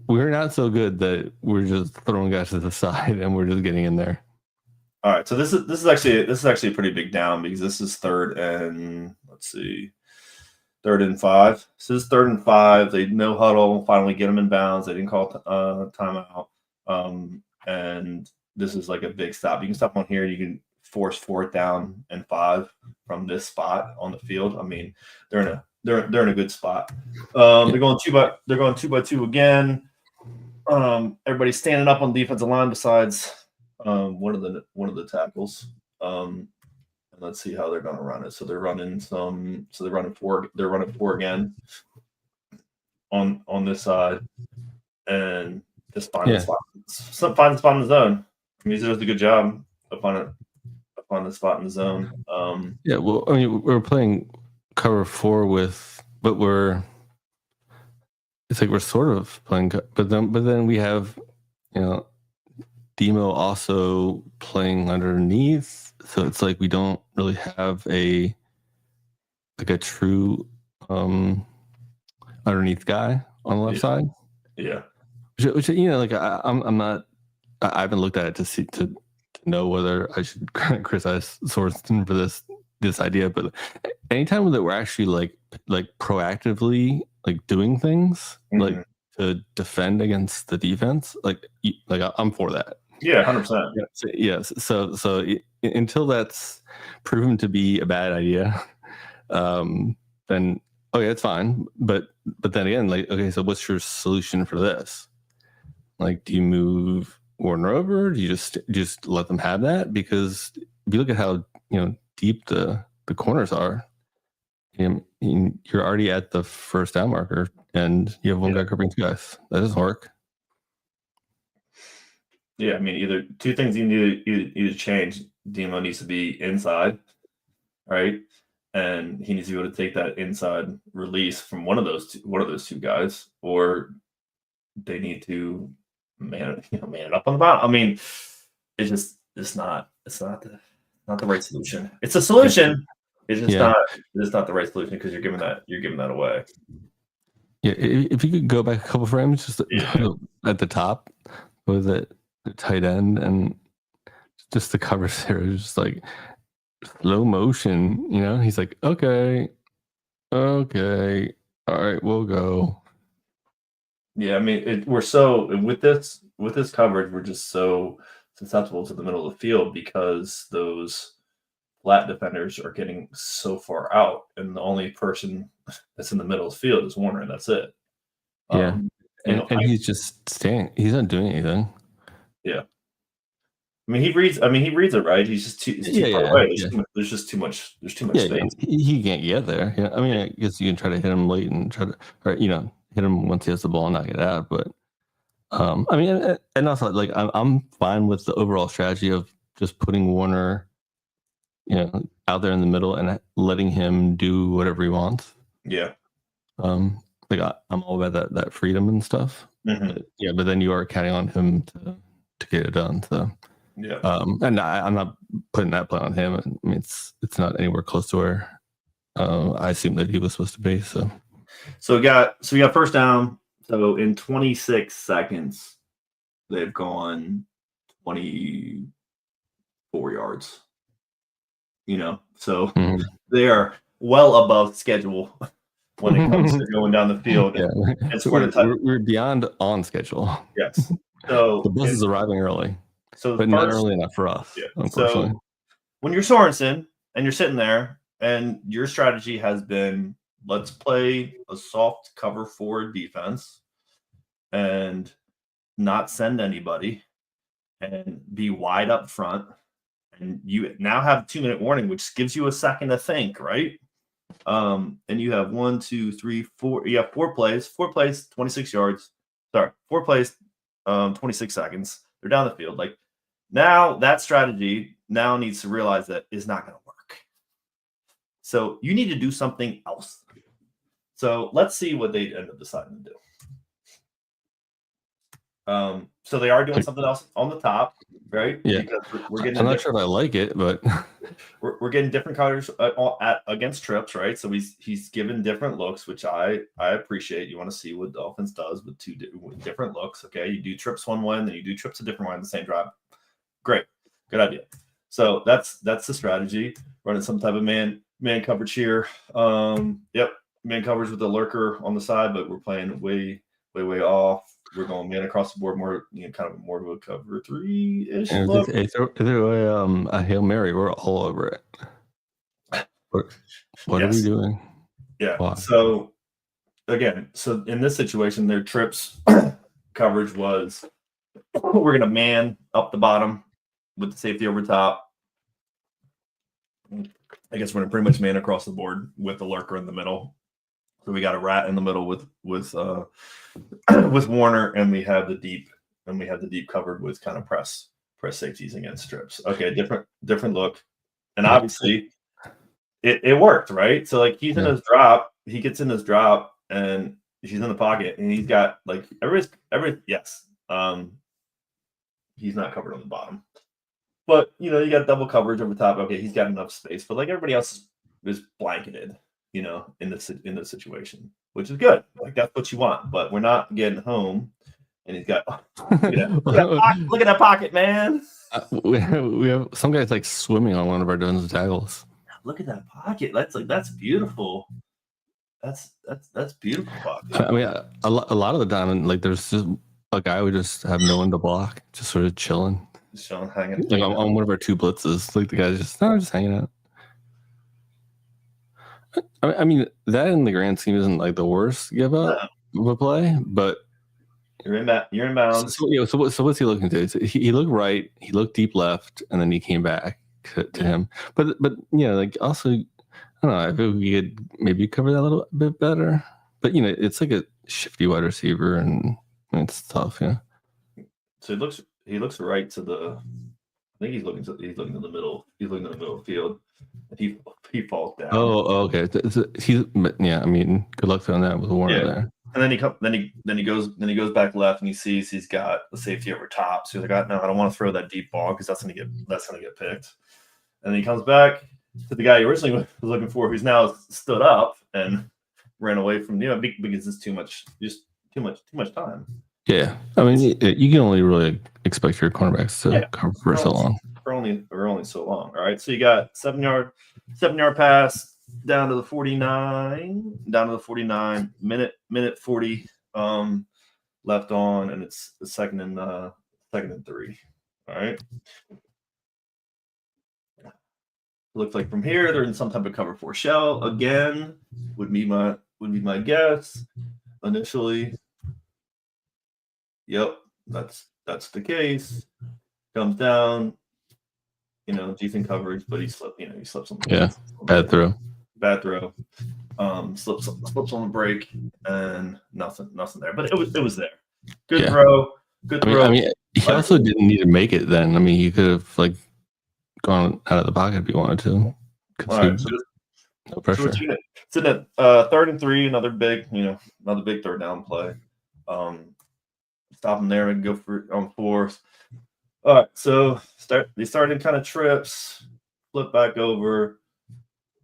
we're not so good that we're just throwing guys to the side and we're just getting in there. All right, so this is actually a pretty big down because this is 3rd and 5. So this is 3rd and 5. They no huddle, finally get them in bounds. They didn't call timeout, and this is like a big stop. You can stop on here. You can force 4th down and 5 from this spot on the field. I mean, they're in a good spot. They're going 2 by 2 again. Everybody's standing up on the defensive line besides one of the tackles. And let's see how they're going to run it. So they're running 4. They're running 4 again on this side, and just find the spot in the zone. Music does a good job of finding the spot in the zone. Yeah, well, I mean, we're playing cover 4 but it's like we're sort of playing, but then we have, Demo also playing underneath, so it's like we don't really have a true underneath guy on the left side. Yeah, which like I'm not. I haven't looked at it to know whether I should criticize Sorensen for this idea, but anytime that we're actually like proactively like doing things like to defend against the defense, like I'm for that. Yeah, 100%. Yes. So until that's proven to be a bad idea, then okay, it's fine. But then again, like, okay, so what's your solution for this? Like, do you move Warner over? Do you just let them have that? Because if you look at how deep the corners are, you're already at the 1st down marker, and you have one guy covering 2 guys. That doesn't work. Yeah, I mean, either 2 things you need to change. Demo needs to be inside, right? And he needs to be able to take that inside release from one of those 2 guys, or they need to man it up on the bottom. I mean, it's not the right solution. It's a solution. It's just not the right solution because you're giving that away. Yeah, if you could go back a couple frames, just at the top with it. The tight end and just the covers there is just like slow motion, he's like, okay, all right, we'll go. Yeah, I mean, we're so with this coverage, we're just so susceptible to the middle of the field because those flat defenders are getting so far out, and the only person that's in the middle of the field is Warner, and that's it. Yeah, and he's just staying. He's not doing anything. Yeah, I mean, he reads it right. He's just too far away. There's just too much. There's too much space. He can't get there. Yeah, I mean, I guess you can try to hit him late and try to, or hit him once he has the ball and knock it out. But I mean, and also like I'm fine with the overall strategy of just putting Warner, out there in the middle and letting him do whatever he wants. Yeah. Like I'm all about that freedom and stuff. Mm-hmm. But then you are counting on him to get it done. So yeah. And I'm not putting that plan on him. I mean, it's not anywhere close to where I assumed that he was supposed to be. So we got 1st down. So in 26 seconds, they've gone 24 yards. So they are well above schedule when it comes to going down the field. Yeah. So we're beyond on schedule. Yes. So the bus is arriving early. But not early enough for us, unfortunately. So when you're Sorensen and you're sitting there and your strategy has been, let's play a soft cover 4 defense and not send anybody and be wide up front. And you now have a 2-minute warning, which gives you a second to think, right? And you have 1, 2, 3, 4. You have 4 plays, 26 yards. Sorry, 4 plays, 26 seconds. They're down the field. Like now, that strategy now needs to realize that is not going to work. So you need to do something else. So let's see what they end up deciding to do. So they are doing something else on the top, right? Yeah. Because we're getting I'm not sure if I like it, but we're getting different colors against trips, right? So he's given different looks, which I appreciate. You want to see what Dolphins does with with different looks. Okay, you do trips one way, and then you do trips a different way on the same drive. Great, good idea. So that's the strategy. Running some type of man coverage here. Yep, man coverage with the lurker on the side, but we're playing way off. We're going man across the board, more kind of more to a cover 3-ish look. Either way, a Hail Mary, we're all over it. What are we doing? Yeah. Why? So again, so in this situation, their trips coverage was we're gonna man up the bottom with the safety over top. I guess we're gonna pretty much man across the board with the lurker in the middle. So we got a rat in the middle with with Warner, and we have the deep covered with kind of press safeties against strips. Okay, different look, and obviously it worked, right? So like he's in his drop, he gets in his drop, and he's in the pocket, and he's got like every yes, he's not covered on the bottom, but you got double coverage over top. Okay, he's got enough space, but like everybody else is blanketed, in this situation, which is good. Like that's what you want, but we're not getting home. And he's got look at that pocket, man. We have some guys like swimming on one of our defensive tackles. Look at that pocket. That's beautiful. That's beautiful pocket. I mean, a lot of the time, like there's just a guy we just have no one to block, just sort of chilling. Hanging. Like on one of our 2 blitzes, like the guy's just hanging out. I mean, that in the grand scheme isn't like the worst give up of a play, but you're in bounds. So what's he looking to? He looked right, he looked deep left, and then he came back to him. But like also, I don't know. I feel we could maybe cover that a little bit better. But it's like a shifty wide receiver, and it's tough. Yeah. So he looks right to the. I think he's looking to the middle. He's looking to the middle of the field. And he falls down. Oh, okay. I mean, good luck on that with Warner there. And then he goes back left, and he sees he's got the safety over top. So he's like, no, I don't want to throw that deep ball because that's gonna get picked. And then he comes back to the guy he originally was looking for, who's now stood up and ran away from because it's too much time. Yeah, I mean, you can only really expect your cornerbacks to cover for so long. We're only so long. All right, so you got 7-yard pass down to the 49, minute 40 left on, and it's the second and 3. All right. Looks like from here they're in some type of cover 4 shell again. Would be my guess initially. Yep, that's the case. Comes down, decent coverage, but he slipped. He slips on. Bad throw. Slips on the break, and nothing there. But it was there. Good throw. I mean, he also didn't need to make it then. I mean, he could have like gone out of the pocket if he wanted to. All right, no pressure. So it's in a 3rd and 3, another big 3rd down play. Stop him there and go for on 4th. All right, so they started kind of trips, flip back over.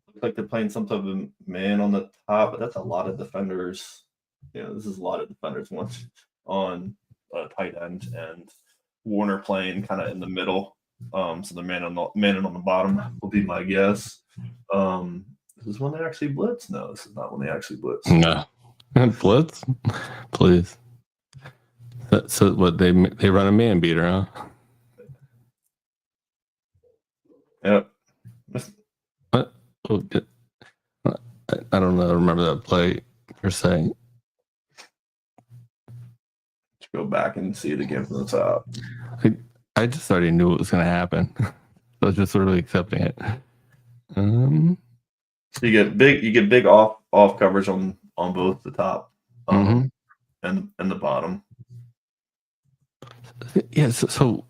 Looks like they're playing some type of man on the top, but that's a lot of defenders. This is a lot of defenders on tight end, and Warner playing kind of in the middle. So the man on the bottom will be my guess. Is this when they actually blitz? No, this is not when they actually blitz. No, blitz, please. So what they run a man beater, huh? Yep. What? Oh, I don't know. Remember that play per se. Let's go back and see it again from the top. I just already knew it was going to happen. So I was just sort of accepting it. So you get big off coverage on both the top and the bottom. Yeah. So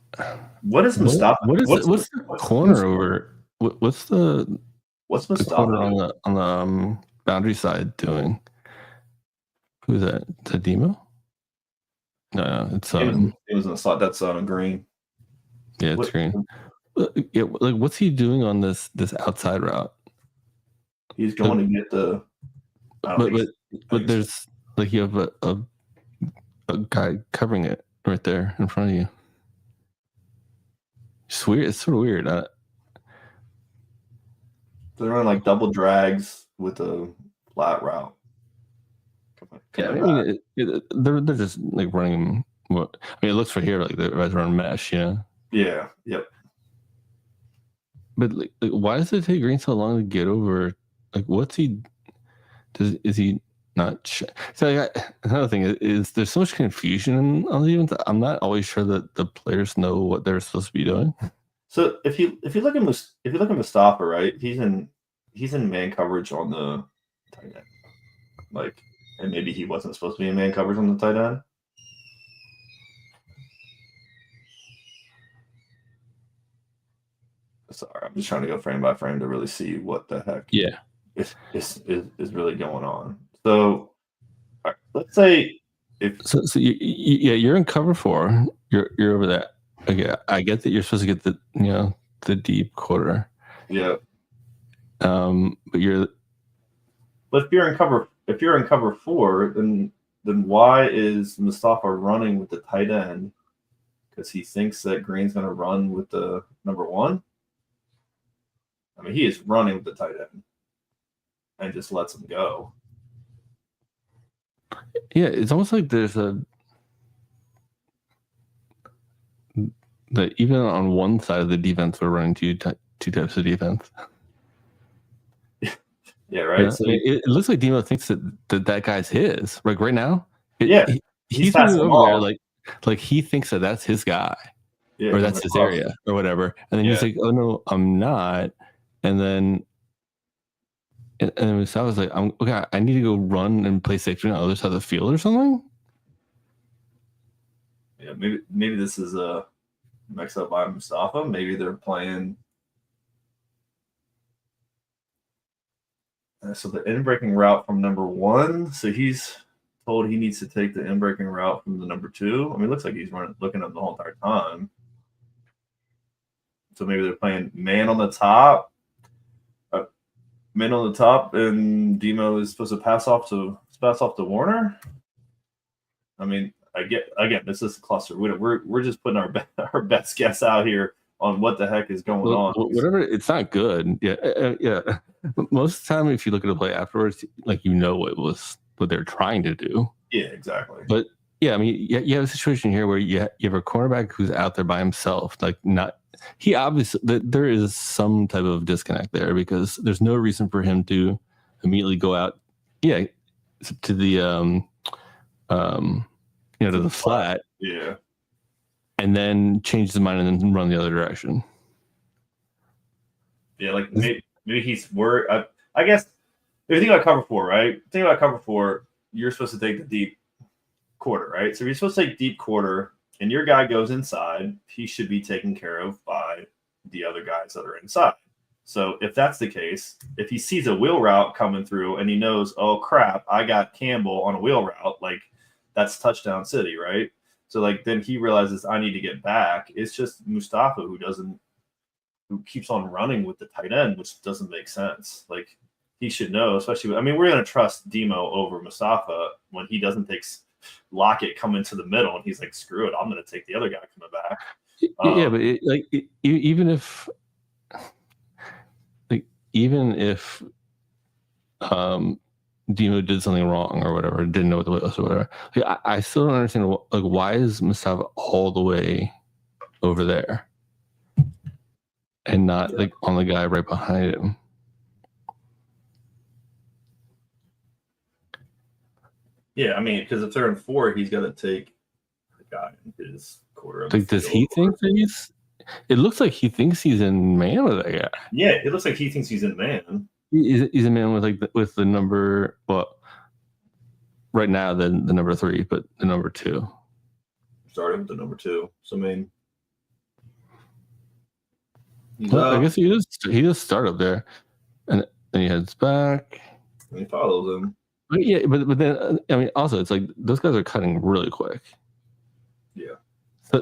what is Mustafa? What's the corner over? What's the Mustafa on the boundary side doing? Who's that? Is that Demo? No, it's It was in the slot. That's green. Yeah, it's green. Yeah, like what's he doing on this outside route? He's going to get the. But there's like you have a guy covering it right there in front of you. It's weird. It's sort of weird. They're running like double drags with a flat route. Yeah, I mean, they're just like running. What I mean, it looks for here like they're running mesh, you know. Yeah. Yep. But like, why does it take Green so long to get over? Like, what's he? Is he not? So another thing is there's so much confusion on the event. I'm not always sure that the players know what they're supposed to be doing. So if you look at Mustafa, right? He's in man coverage on the tight end, like, and maybe he wasn't supposed to be in man coverage on the tight end. Sorry, I'm just trying to go frame by frame to really see what the heck is really going on. So right, let's say if you're in cover 4, you're over that. Okay, I get that you're supposed to get the deep quarter. Yeah. But if you're in cover 4, then why is Mustafa running with the tight end? Because he thinks that Green's going to run with the number 1. I mean, he is running with the tight end and just lets him go. Yeah, it's almost like there's that even on one side of the defense, we're running two types of defense. Yeah, right. Yeah, so it looks like Demo thinks that guy's his. Like right now, he's moving over there like he thinks that's his guy, or that's his area, or whatever. And then he's like, "Oh no, I'm not." And then Mustafa's like, "Okay, I need to go run and play safety on the other side of the field or something." Yeah, maybe this is a mix up by Mustafa. Maybe they're playing. So the in-breaking route from number 1. So he's told he needs to take the in-breaking route from the number 2. I mean, it looks like he's looking up the whole entire time. So maybe they're playing man on the top. Man on the top, and Demo is supposed to pass off to Warner. I mean, this is a cluster. We're just putting our best guess out here on what the heck is going on. Whatever, it's not good. Yeah. Most of the time, if you look at a play afterwards, like what they're trying to do. Yeah, exactly. But yeah, I mean, you have a situation here where you have a cornerback who's out there by himself, like not. He obviously there is some type of disconnect there because there's no reason for him to immediately go out, to the to the flat, and then change his mind and then run the other direction. Yeah, like maybe he's worried. I guess if you think about cover 4, right? Think about cover 4. You're supposed to take the deep quarter, right? So if you're supposed to take deep quarter, and your guy goes inside, he should be taken care of by the other guys that are inside. So if that's the case, if he sees a wheel route coming through and he knows, oh crap, I got Campbell on a wheel route, like that's touchdown city, right? So like then he realizes I need to get back. It's just Mustafa who keeps on running with the tight end, which doesn't make sense. Like he should know, especially. I mean, we're gonna trust Demo over Mustafa when he doesn't take Lockett coming to the middle, and he's like, "Screw it, I'm going to take the other guy coming back." But even if Demo did something wrong or whatever, didn't know what it was or whatever, like, I still don't understand. Like, why is Mustafa all the way over there and not like on the guy right behind him? Yeah, I mean, because if they're in 4, he's got to take the guy in his quarter. Like, does he think that he's? It looks like he thinks he's in man with that guy. Yeah, it looks like he thinks he's in man. He's a man with the number. Well, right now the number 3, but the number 2. Starting with the number 2. So I mean, I guess he does start up there, and then he heads back. And he follows him. But yeah, but then I mean, also it's like those guys are cutting really quick. Yeah.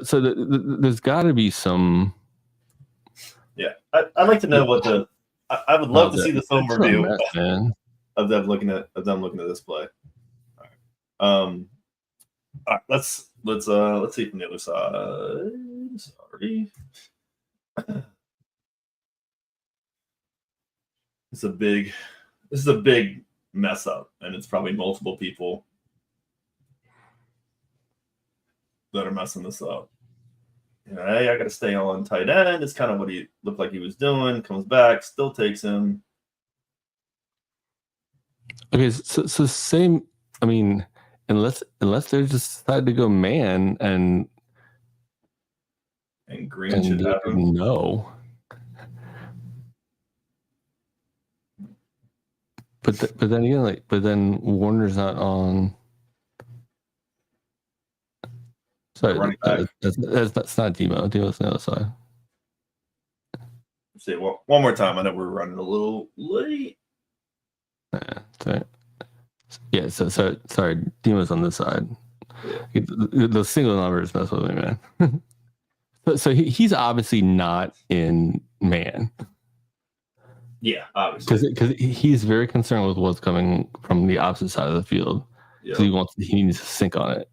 So there's got to be some. Yeah, I'd like to know what the. I would love to see the film review mess, man. of them looking at this play. All right, let's see from the other side. Sorry, this is a big mess up, and it's probably multiple people that are messing this up. Hey, I got to stay on tight end. It's kind of what he looked like he was doing. Comes back, still takes him. Okay, so same. I mean, unless they just decide to go man and Green should have him. No. But then again, but then Warner's not on. Sorry, that's not Demo. Demo's on the other side. Say one more time. I know we're running a little late. Yeah, so sorry, Demo's on this side. Yeah. The single numbers mess with me, man. so he's obviously not in man. Yeah, obviously. Because he's very concerned with what's coming from the opposite side of the field. Yeah. So he needs to sync on it.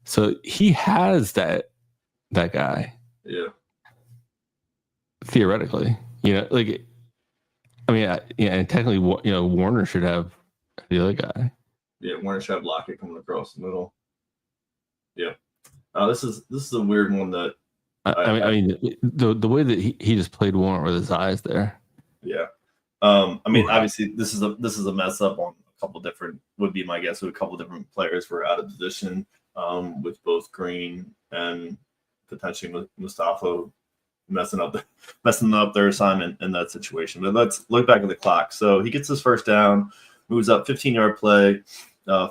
So he has that guy. Yeah. Theoretically, and technically, Warner should have the other guy. Yeah, Warner should have Lockett coming across the middle. Yeah. This is a weird one that. I mean, the way that he just played Warner with his eyes there. Yeah. Obviously, this is a mess up on a couple different. Would be my guess. With a couple different players were out of position. With both Green and potentially Mustafa messing up their assignment in that situation. But let's look back at the clock. So he gets his first down, moves up, 15-yard play,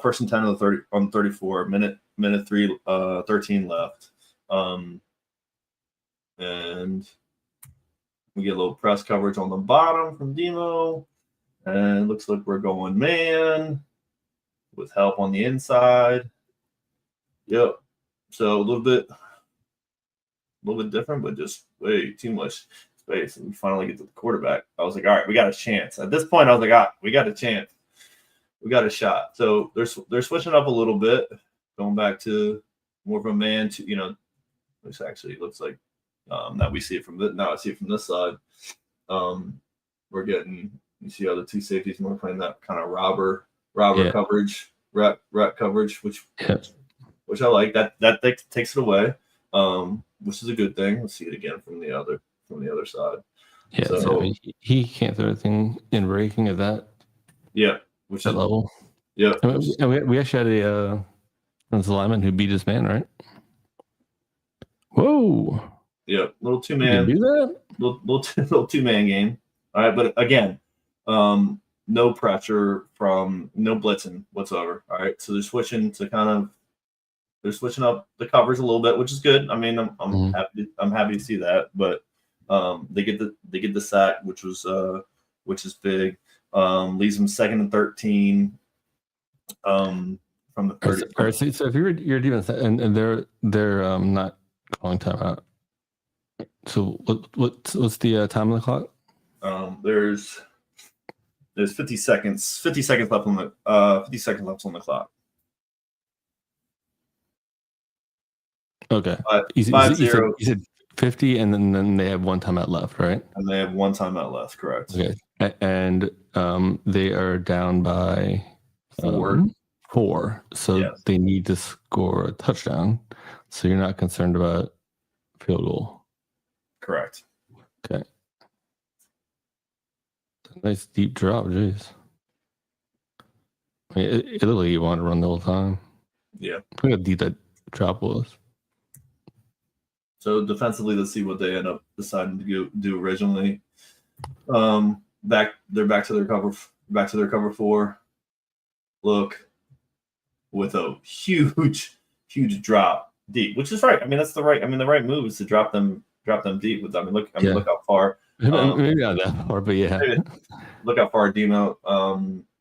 first and 10 on the 34, minute 13 left, and we get a little press coverage on the bottom from Demo, and looks like we're going man with help on the inside. Yep. So a little bit different, but just way too much space. And we finally get to the quarterback. I was like, all right, we got a chance. At this point, I was like, we got a chance. We got a shot. So they're switching up a little bit, going back to more of a man to, which actually looks like that we see it from now I see it from this side. We're getting, you see how the two safeties more playing that kind of robber coverage, rat coverage, which I like. That takes it away, which is a good thing. Let's see it again from the other side. Yeah, so he can't throw anything in breaking at that. Yeah, which is level. Yeah, and we actually had a lineman who beat his man, right? Whoa. Yeah, little 2-man. Do that? Little 2-man game. All right, but again, no pressure from no blitzing whatsoever. All right, so they're switching up the covers a little bit, which is good. I mean, I'm happy to see that. But they get the sack, which is big. Leaves them 2nd and 13 from the 30. All right, so if you're defense and they're not calling timeout. So what's the time on the clock? There's 50 seconds left on the clock. Okay. You said 50, and then they have one timeout left, right? And they have one timeout left, correct. Okay. And they are down by 4. So yes. They need to score a touchdown. So you're not concerned about field goal. Correct. Okay. Nice deep drop, jeez. I mean, it looked like you wanted to run the whole time. Yeah. Look how deep that drop was. So defensively, let's see what they end up deciding to do originally. They're back to their cover 4. Look, with a huge drop deep, which is right. I mean, that's the right. I mean, the right move is to drop them deep. Look how far. Maybe not that far, but yeah. Look how far Demo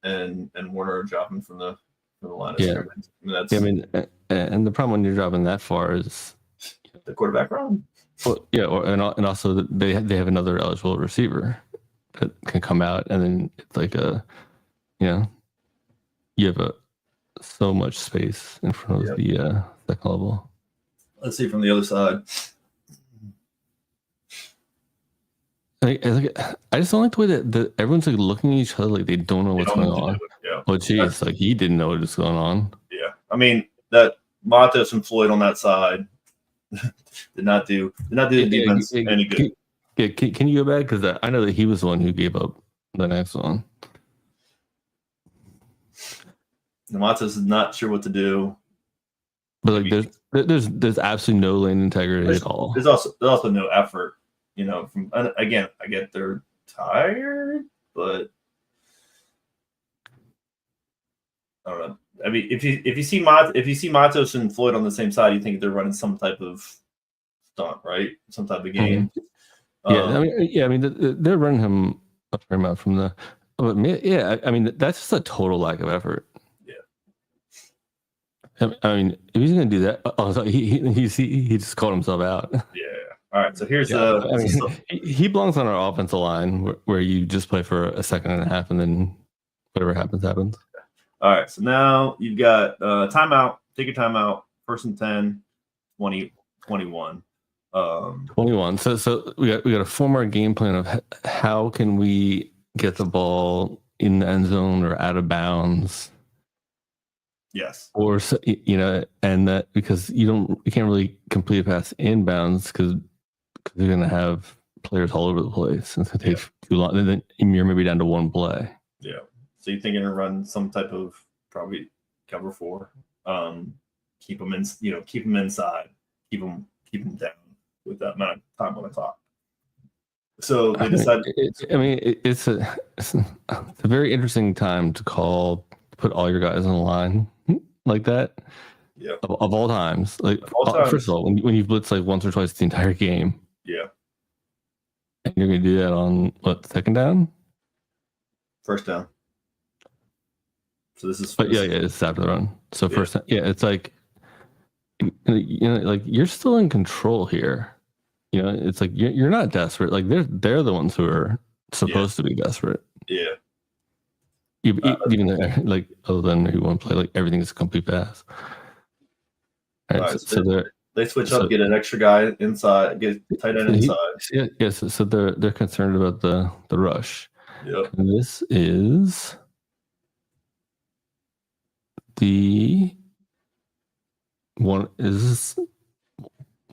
and Warner are dropping from the line of scrimmage. and the problem when you're dropping that far is the quarterback run. Well, yeah, and also they have another eligible receiver that can come out, and then it's like you have so much space in front of the second level. Let's see from the other side. I just don't like the way that everyone's like looking at each other like they don't know what's going on. Yeah. Oh, geez, like he didn't know what was going on. Yeah, I mean that Matos and Floyd on that side did not do the defense any good. Can you go back? Because I know that he was the one who gave up the next one. Matos is not sure what to do. But like, there's absolutely no lane integrity at all. There's also no effort. From again, I get they're tired, but I don't know. I mean, if you see Matos and Floyd on the same side, you think they're running some type of stunt, right? Some type of game. Mm-hmm. I mean, they're running him a fair amount from the. But I mean, that's just a total lack of effort. Yeah. I mean, if he's going to do that, he just called himself out. Yeah. All right. So here's he belongs on our offensive line where you just play for a second and a half and then whatever happens. All right. So now you've got timeout. Take your timeout. 1st and 10, 20, 21. 21. So we got a 4-more game plan of how can we get the ball in the end zone or out of bounds. Yes. Or and that because you can't really complete a pass inbounds because you're going to have players all over the place. And it's going to take too long. And then you're maybe down to one play. Yeah. So you think you're going to run some type of probably cover 4, keep them inside, keep them down with that amount of time on the clock. So they decided. It's a very interesting time to put all your guys on the line like that. Yeah. Of all times, first of all, when you blitz like once or twice the entire game. Yeah. And you're going to do that on what, second down? First down. So this is. But it's after the run. So first down, it's like, like you're still in control here. It's like you're not desperate. Like they're the ones who are supposed to be desperate. Yeah. Even like other than who want to play, like everything is a complete pass. All right, so they switch up, get an extra guy inside, get tight end inside. Yes. So they're concerned about the rush. Yep. And this is the one. Is this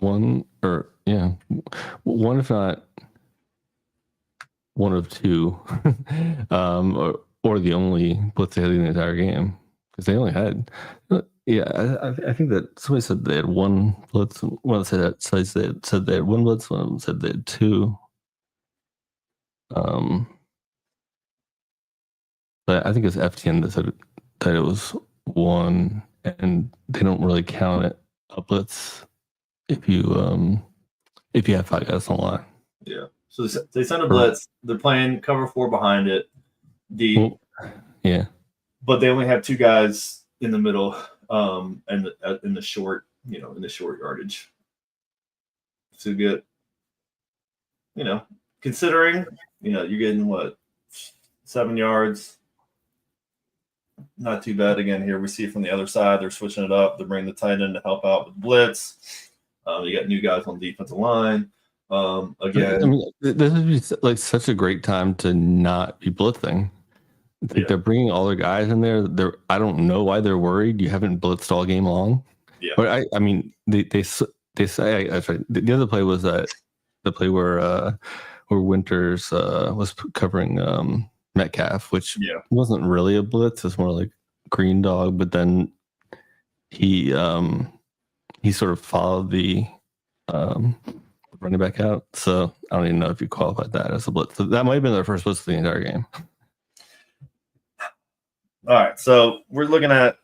one or one if not one of two, or the only blitz they had in the entire game because they only had. I think that somebody said they had one blitz. One said that said they had one blitz. One of them said they had two. But I think it's FTN that said that it was one, and they don't really count it a blitz if you have 5 guys on the line. Yeah. So they send a blitz. They're playing cover 4 behind it. But they only have 2 guys in the middle, and in the short, in the short yardage. So good. Considering, you're getting what, 7 yards. Not too bad. Again, here we see from the other side, they're switching it up. They're bringing the tight end to help out with blitz. You got new guys on the defensive line. Again, I mean, this would be like such a great time to not be blitzing. They're bringing all their guys in there. I don't know why they're worried. You haven't blitzed all game long. Yeah. But I mean, they say the other play was that the play where Winters was covering Metcalf, which wasn't really a blitz. It's more like green dog. But then he sort of followed the running back out. So I don't even know if you qualified that as a blitz. So that might have been their first blitz of the entire game. All right, so we're looking at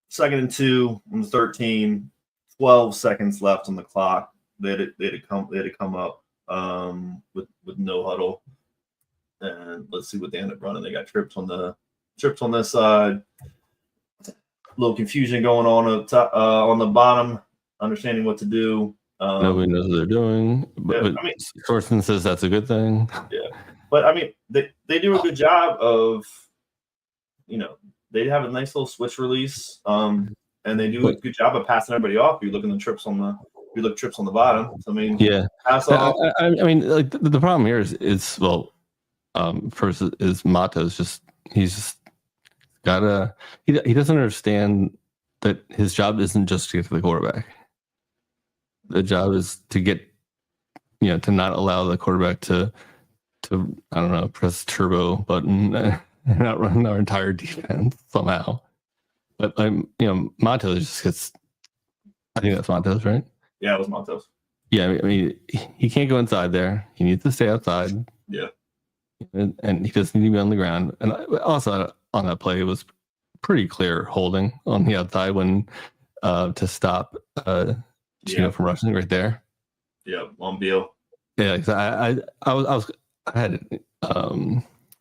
2nd and 2 on the 13, 12 seconds left on the clock. They had to come up with no huddle, and let's see what they end up running. They got trips on this side. little confusion going on up top, on the bottom, understanding what to do. Nobody knows what they're doing, but I mean, Sorsen says that's a good thing. yeah, but I mean, they do a good job of, they have a nice little switch release, and they do a good job of passing everybody off. You look at the trips on the bottom. So, I mean, yeah, pass off. I mean, like the problem here is well, first is Mato's he's just gotta he doesn't understand that his job isn't just to get to the quarterback. The job is to get, to not allow the quarterback to I don't know, press turbo button and outrun our entire defense somehow. But Matos just gets. I think that's Matos, right? Yeah, it was Matos. Yeah, I mean, he can't go inside there. He needs to stay outside. Yeah, and he doesn't need to be on the ground. And also on that play, it was pretty clear holding on the outside when to stop Gino from rushing right there. Yeah, on Beal. Yeah, because I had it.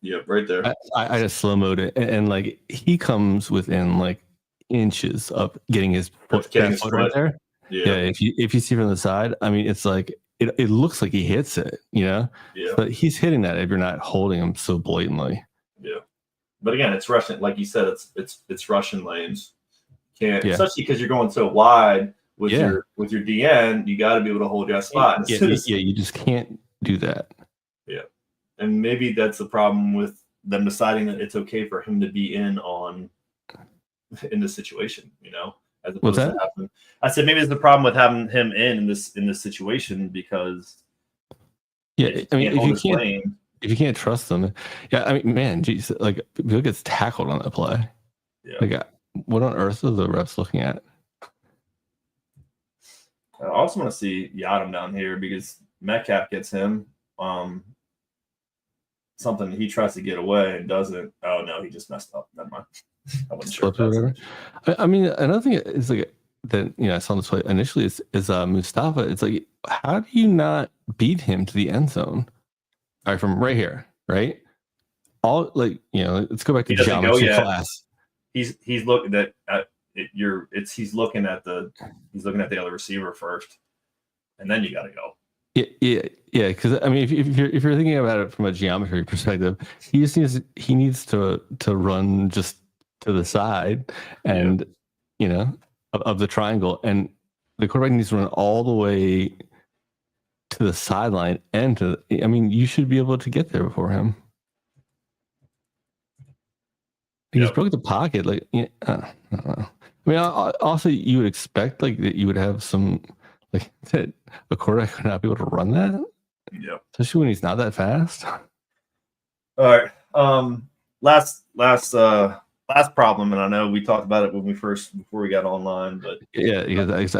Yeah, right there. I just slow mode it, and like he comes within like inches of getting his foot right there. Yeah, if you see from the side, I mean, it's like it looks like he hits it, Yeah. But he's hitting that if you're not holding him so blatantly. Yeah, but again, it's rushing, like you said, it's rushing lanes. Especially because you're going so wide with your DN, you got to be able to hold your spot. Yeah, you just can't do that. Yeah, and maybe that's the problem with them deciding that it's okay for him to be in this situation, as opposed to having. I said maybe it's the problem with having him in this situation because. Yeah, I mean, if you can't trust them, yeah, I mean, man, geez, like Bill gets tackled on that play. Yeah, like what on earth are the refs looking at? I also want to see Yadam down here because Metcalf gets him. Something he tries to get away and doesn't. Oh no, he just messed up. Never mind. I wasn't sure. Whatever. I mean, another thing is like that. I saw this play initially is Mustafa. It's like, how do you not beat him to the end zone? All right, from right here, right? All like let's go back to geometry class. He's looking at he's looking at the other receiver first, and then you got to go. Yeah. Because I mean, if you're thinking about it from a geometry perspective, he needs to run just to the side, and of the triangle, and the quarterback needs to run all the way to the sideline and I mean, you should be able to get there before him. He's broke the pocket. Like, I don't know. I mean, also you would expect like that you would have some like that a quarterback would not be able to run that. Yeah, especially when he's not that fast. All right. Last problem, and I know we talked about it before we got online, but yeah, because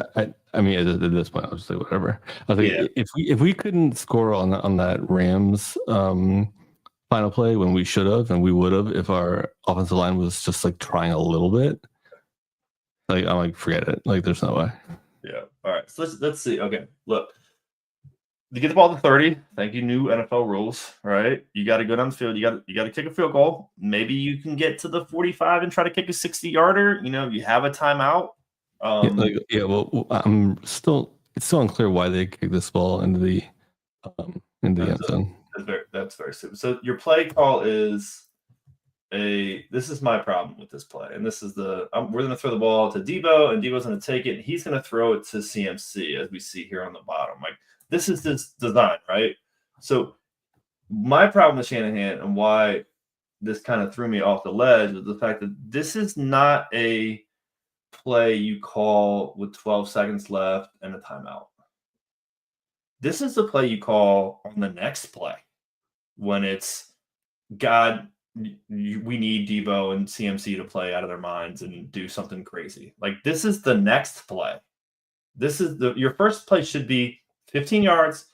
I mean, at this point, I'll just say whatever. I think if we couldn't score on that Rams final play when we should have and we would have if our offensive line was just like trying a little bit, like I'm like forget it. Like there's no way. Yeah. All right. So let's see. Okay. Look. To get the ball to 30, thank you, new NFL rules. Right, you got to go down the field. You got to kick a field goal. Maybe you can get to the 45 and try to kick a 60-yarder. You have a timeout. Well, it's still unclear why they kicked this ball into the end zone. That's very stupid. So your play call is this is my problem with this play, and this is we're going to throw the ball to Debo, and Debo's going to take it, and he's going to throw it to CMC, as we see here on the bottom. Like, this is this design, right? So my problem with Shanahan and why this kind of threw me off the ledge is the fact that this is not a play you call with 12 seconds left and a timeout. This is the play you call on the next play when it's, God, we need Debo and CMC to play out of their minds and do something crazy. Like, this is the next play. This is your first play should be 15 yards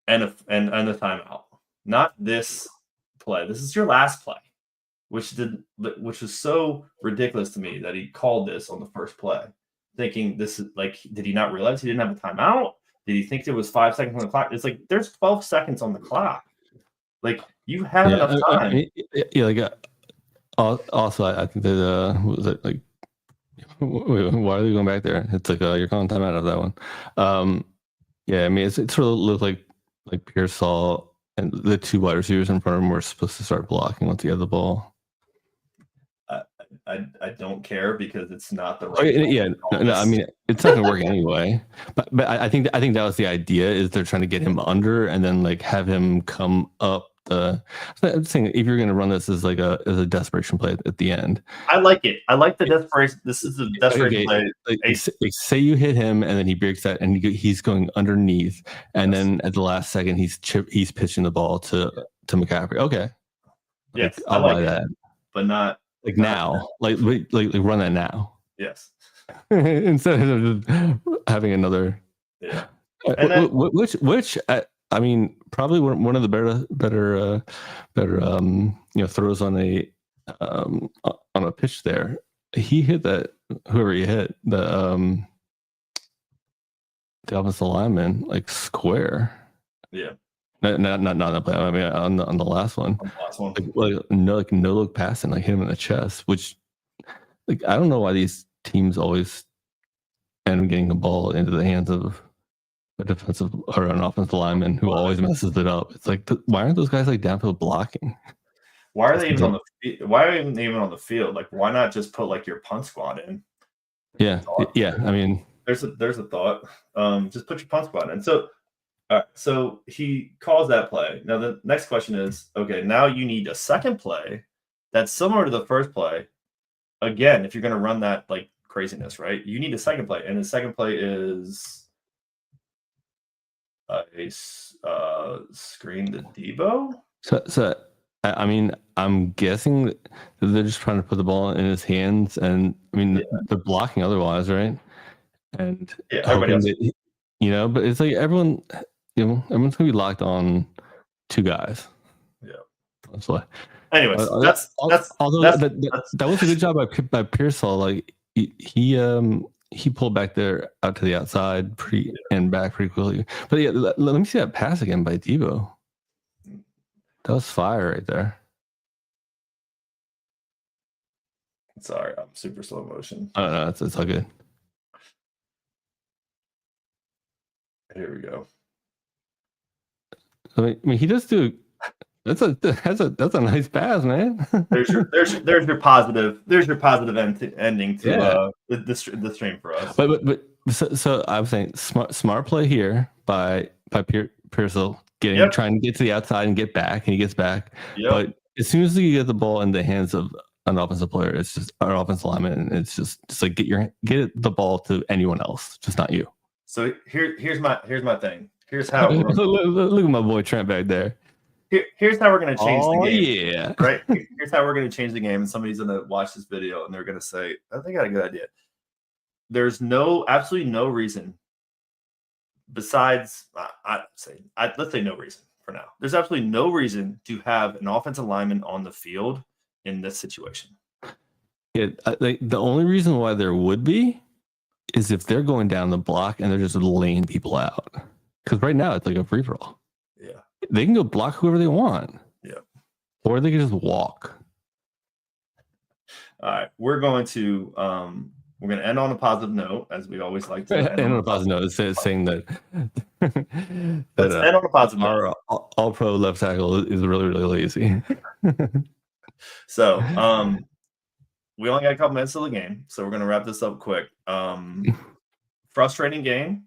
and a timeout, not this play. This is your last play, which was so ridiculous to me that he called this on the first play, thinking this is like, did he not realize he didn't have a timeout? Did he think there was 5 seconds on the clock? It's like there's 12 seconds on the clock. Like, you have enough time. Also, I think that was it like Why are they going back there? It's like you're calling time out of that one. Yeah, I mean, it sort of looked like Pearsall and the two wide receivers in front of him were supposed to start blocking once he had the ball. I don't care because it's not the Oh, right. yeah, no, I mean, it's not going to work anyway. But I think that was the idea, is they're trying to get him under and then like have him come up the. I'm saying if you're going to run this as like as a desperation play at the end. I like it. I like the desperation. This is the desperation play. Like, say you hit him and then he breaks that and he's going underneath, and then at the last second he's pitching the ball to McCaffrey. Okay, yes, I'll buy that, but not like now. Like run that now. Yes, instead of just having another. Yeah, which I mean, probably one of the better throws on a pitch there. He hit that, whoever he hit, the offensive lineman, like square. Yeah. Not that play. I mean, on the last one. Like no look pass and like hit him in the chest, which, like, I don't know why these teams always end up getting the ball into the hands of a defensive or an offensive lineman who always messes it up. It's like, why aren't those guys like downfield blocking? Why are they even on the? Why are they even on the field? Like, why not just put like your punt squad in? Yeah. I mean, there's a thought. Just put your punt squad in. So, all right. So he calls that play. Now the next question is, okay, now you need a second play that's similar to the first play. Again, if you're going to run that like craziness, right? You need a second play, and the second play is a screen to Debo. So I mean, I'm guessing that they're just trying to put the ball in his hands, and I mean, they're blocking otherwise, right? And everybody else. That, but it's like everyone's gonna be locked on two guys. Yeah, that's why. Anyways, that was a good job by Pearsall. Like he pulled back there out to the outside and back pretty quickly. But yeah, let me see that pass again by Debo. That was fire right there. Sorry, I'm super slow motion. Oh no, it's all good. Here we go. I mean, he does do. That's a nice pass, man. there's your positive ending to the stream for us. But so I was saying smart play here by Pearsall trying to get to the outside and get back, and he gets back. Yep. But as soon as you get the ball in the hands of an offensive player, it's just our offensive lineman, and it's just like get the ball to anyone else, just not you. So here's my thing. Here's how look at my boy Trent back there. Here's how we're going to change the game. Yeah. Right? Here's how we're going to change the game. And somebody's going to watch this video and they're going to say, I think I got a good idea. There's absolutely no reason besides, let's say no reason for now. There's absolutely no reason to have an offensive lineman on the field in this situation. Yeah, the only reason why there would be is if they're going down the block and they're just laying people out. Because right now it's like a free-for-all. Yeah. They can go block whoever they want. Yeah. Or they can just walk. All right. We're going to end on a positive note, as we always like to end on a positive note. It's saying that let's end on a positive note. Our all-pro left tackle is really, really lazy. So we only got a couple minutes of the game, so we're going to wrap this up quick. Frustrating game.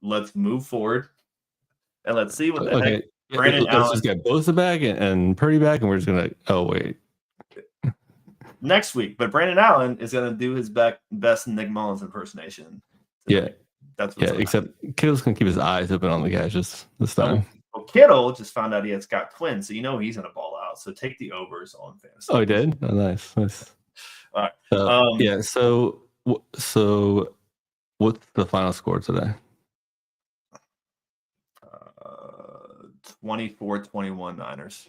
Let's move forward and let's see what the heck. Brandon Allen. Let's just get Bosa back and Purdy back, and we're just going to. Oh wait. Next week, but Brandon Allen is going to do his best Nick Mullins impersonation. Yeah, that's except Kittle's going to keep his eyes open on the catches this time. Well, Kittle just found out he has got twins, so he's going to ball out. So take the overs on fantasy. Oh, he did? Oh, nice. All right. So what's the final score today? 24-21 Niners.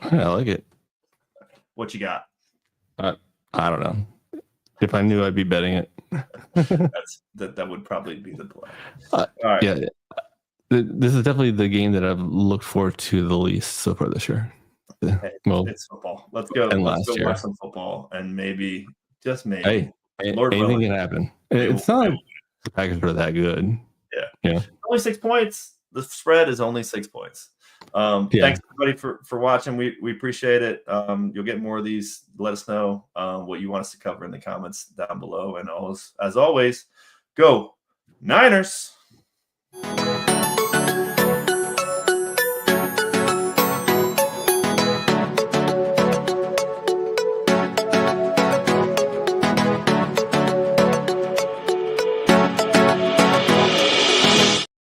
I like it. What you got? I don't know. If I knew, I'd be betting it. That would probably be the play. All right. Yeah. This is definitely the game that I've looked forward to the least so far this year. Hey, it's football. Let's go watch some football, and maybe, just maybe, Lord Anything willing. can happen. It's not like the Packers are that good. Yeah. Only 6 points. The spread is only 6 points. Thanks everybody for watching. We appreciate it. You'll get more of these. Let us know what you want us to cover in the comments down below. And as always, go Niners.